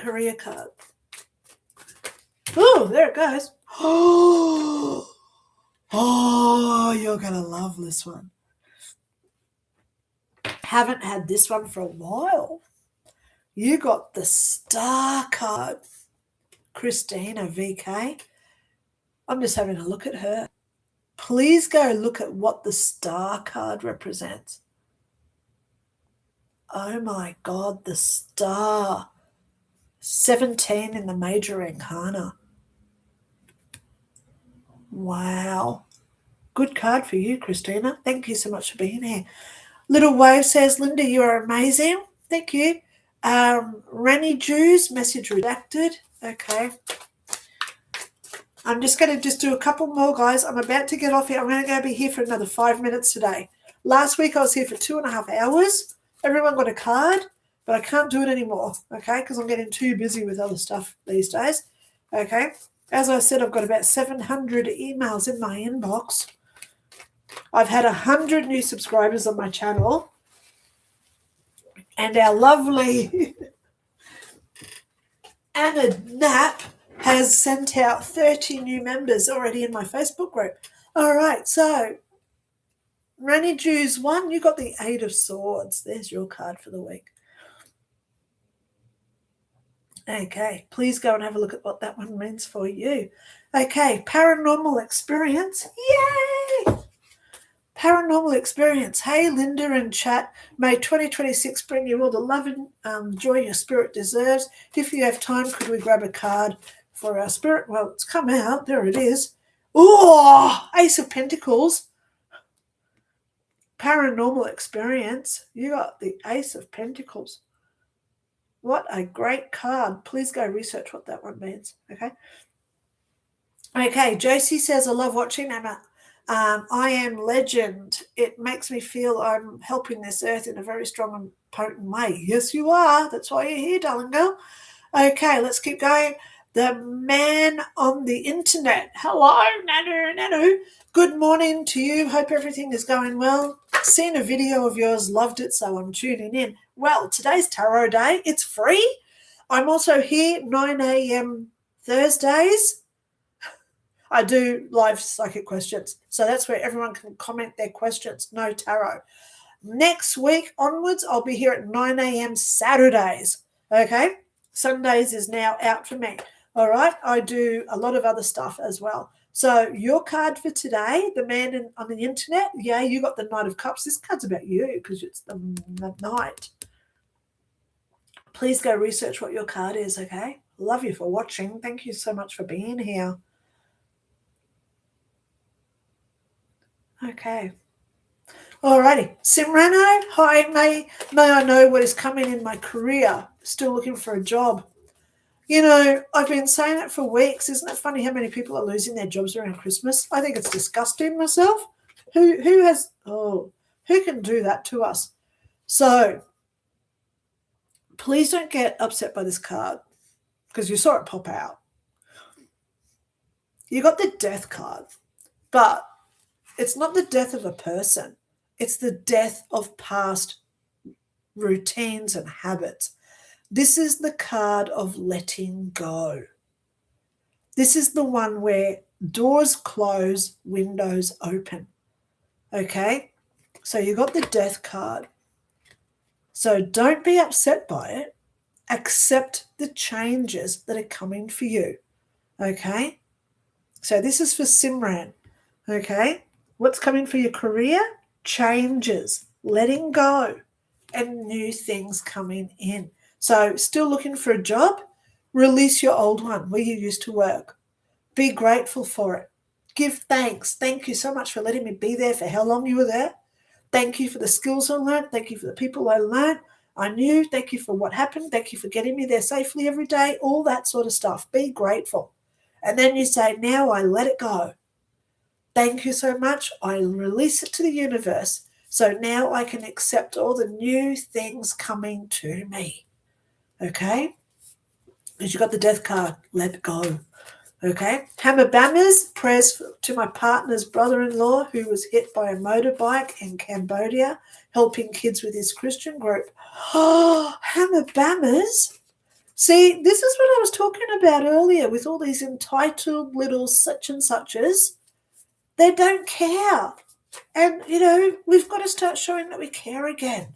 career card. Oh, there it goes. Oh, you're going to love this one. Haven't had this one for a while. You got the star card. Christina VK. I'm just having a look at her. Please go look at what the star card represents. Oh my God, the star. 17 in the major arcana. Wow. Good card for you, Christina. Thank you so much for being here. Little Wave says, Lynda, you are amazing. Thank you. Ranny Jews, message redacted. Okay. I'm just going to do a couple more, guys. I'm about to get off here. I'm going to go be here for another 5 minutes today. Last week I was here for 2.5 hours. Everyone got a card, but I can't do it anymore, okay, because I'm getting too busy with other stuff these days, okay. As I said, I've got about 700 emails in my inbox. I've had 100 new subscribers on my channel, and our lovely Anna Knapp has sent out 30 new members already in my Facebook group. All right, so Ranny Jews 1, you got the 8 of Swords. There's your card for the week. Okay, please go and have a look at what that one means for you. Okay, paranormal experience. Yay! Paranormal experience. Hey, Lynda and chat. May 2026 bring you all the love and joy your spirit deserves. If you have time, could we grab a card for our spirit? Well, it's come out. There it is. Oh, Ace of Pentacles. Paranormal experience. You got the Ace of Pentacles. What a great card. Please go research what that one means. Okay. Okay, Josie says, I love watching Emma. I am legend. It makes me feel I'm helping this earth in a very strong and potent way. Yes, you are. That's why you're here, darling girl. Okay, let's keep going. The man on the internet. Hello, Nanu. Good morning to you. Hope everything is going well. Seen a video of yours, loved it, so I'm tuning in. Well, today's tarot day. It's free. I'm also here 9 a.m. Thursdays. I do live psychic questions. So that's where everyone can comment their questions. No tarot. Next week onwards, I'll be here at 9 a.m. Saturdays. Okay? Sundays is now out for me. All right? I do a lot of other stuff as well. So your card for today, the man on the internet, yeah, you got the Knight of Cups. This card's about you because it's the Knight. Please go research what your card is, okay? Love you for watching. Thank you so much for being here. Okay. Alrighty. Simrano, hi, may I know what is coming in my career? Still looking for a job. You know, I've been saying it for weeks. Isn't it funny how many people are losing their jobs around Christmas? I think it's disgusting myself. Who can do that to us? So please don't get upset by this card because you saw it pop out. You got the Death card, but it's not the death of a person. It's the death of past routines and habits. This is the card of letting go. This is the one where doors close, windows open. Okay? So you got the Death card. So don't be upset by it. Accept the changes that are coming for you. Okay? So this is for Simran. Okay? What's coming for your career? Changes, letting go, and new things coming in. So still looking for a job? Release your old one where you used to work. Be grateful for it. Give thanks. Thank you so much for letting me be there for how long you were there. Thank you for the skills I learned. Thank you for the people I learned. I knew. Thank you for what happened. Thank you for getting me there safely every day. All that sort of stuff. Be grateful. And then you say, now I let it go. Thank you so much. I release it to the universe. So now I can accept all the new things coming to me. Okay? Because you got the Death card. Let go. Okay? Hammer Bammers, prayers to my partner's brother-in-law who was hit by a motorbike in Cambodia, helping kids with his Christian group. Oh, Hammer Bammers. See, this is what I was talking about earlier with all these entitled little such and suches. They don't care. And, we've got to start showing that we care again.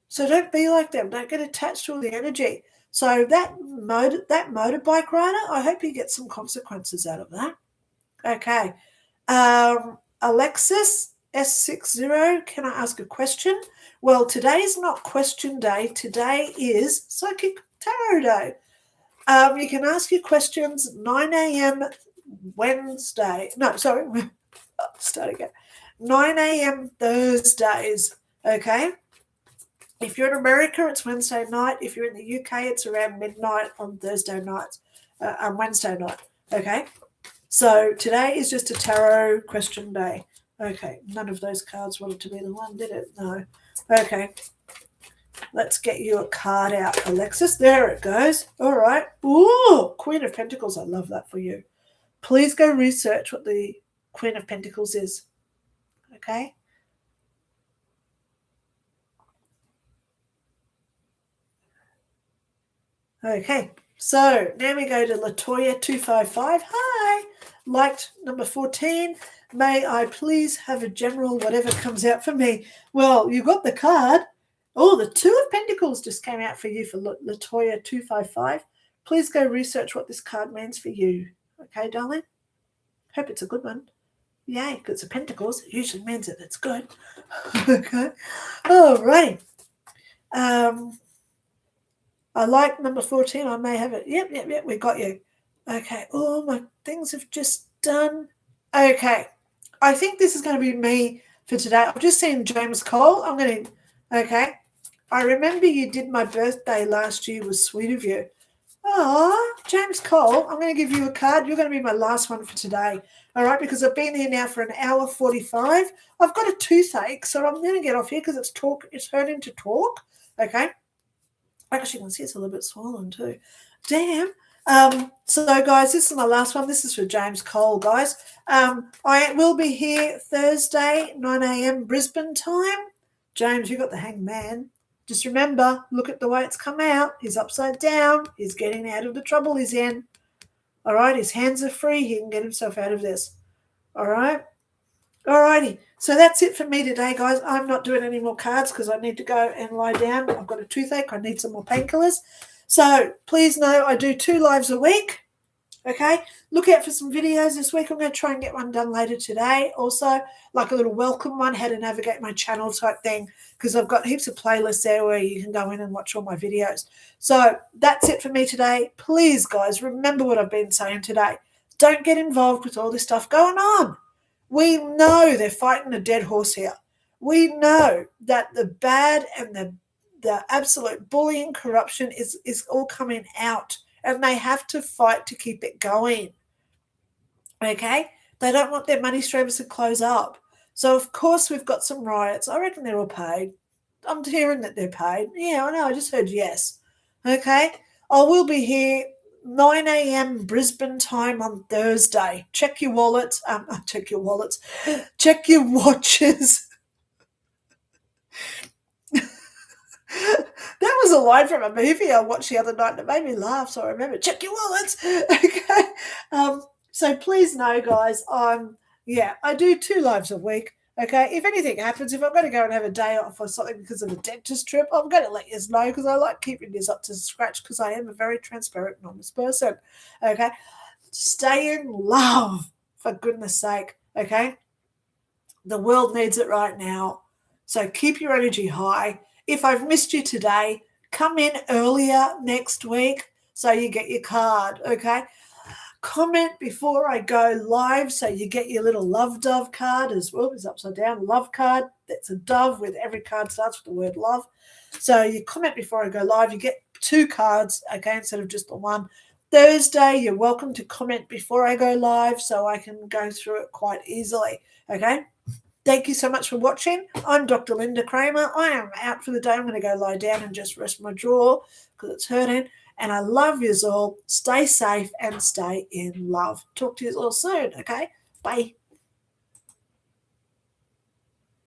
So don't be like them. Don't get attached to all the energy. So that motorbike rider, I hope you get some consequences out of that. Okay. Alexis S60, can I ask a question? Well, today is not question day. Today is Psychic Tarot Day. You can ask your questions 9 a.m. Wednesday. No, sorry. Start again. 9 a.m. Thursdays. Okay. If you're in America, it's Wednesday night. If you're in the UK, it's around midnight on Thursday nights, on Wednesday night. Okay. So today is just a tarot question day. Okay. None of those cards wanted to be the one, did it? No. Okay. Let's get you a card out, Alexis. There it goes. All right. Ooh, Queen of Pentacles. I love that for you. Please go research what the Queen of Pentacles is. Okay. Okay. So now we go to Latoya255. Hi. Liked number 14. May I please have a general whatever comes out for me? Well, you got the card. Oh, the Two of Pentacles just came out for you for Latoya255. Please go research what this card means for you. Okay, darling? Hope it's a good one. Yay, because the Pentacles usually means that it's good. Okay. All right. I like number 14. I may have it. Yep. We got you. Okay. Oh, my things have just done. Okay. I think this is going to be me for today. I've just seen James Cole. Okay. I remember you did my birthday last year. It was sweet of you. Oh, James Cole, I'm going to give you a card. You're going to be my last one for today. All right, because I've been here now for an hour 45. I've got a toothache, so I'm going to get off here because it's hurting to talk. Okay. Actually, you can see it's a little bit swollen too. Damn. So, guys, this is my last one. This is for James Cole, guys. I will be here Thursday, 9 a.m. Brisbane time. James, you got the hangman. Just remember, look at the way it's come out. He's upside down. He's getting out of the trouble he's in. All right, his hands are free. He can get himself out of this. All right. All righty. So that's it for me today, guys. I'm not doing any more cards because I need to go and lie down. I've got a toothache. I need some more painkillers. So please know I do 2 lives a week. Okay, look out for some videos this week. I'm going to try and get one done later today. Also, like a little welcome one, how to navigate my channel type thing, because I've got heaps of playlists there where you can go in and watch all my videos. So that's it for me today. Please, guys, remember what I've been saying today. Don't get involved with all this stuff going on. We know they're fighting a dead horse here. We know that the bad and the absolute bullying, corruption is all coming out. And they have to fight to keep it going. Okay? They don't want their money streams to close up. So, of course, we've got some riots. I reckon they're all paid. I'm hearing that they're paid. Yeah, I know. I just heard yes. Okay? I will be here 9 a.m. Brisbane time on Thursday. Check your wallets. Check your wallets. Check your watches. That was a line from a movie I watched the other night and it made me laugh, so I remember, check your wallets. Okay. So please know, guys, I do 2 lives a week. Okay. If anything happens, if I'm going to go and have a day off or something because of a dentist trip, I'm going to let you know because I like keeping this up to scratch because I am a very transparent and honest person. Okay. Stay in love, for goodness sake. Okay. The world needs it right now. So keep your energy high. If I've missed you today, come in earlier next week so you get your card, okay? Comment before I go live so you get your little love dove card as well. It's upside down, love card. That's a dove with every card starts with the word love. So you comment before I go live. You get 2 cards, okay, instead of just the one. Thursday, you're welcome to comment before I go live so I can go through it quite easily, okay? Thank you so much for watching. I'm Dr. Lynda Cramer. I am out for the day. I'm going to go lie down and just rest my jaw because it's hurting. And I love you all. Stay safe and stay in love. Talk to you all soon, okay? Bye.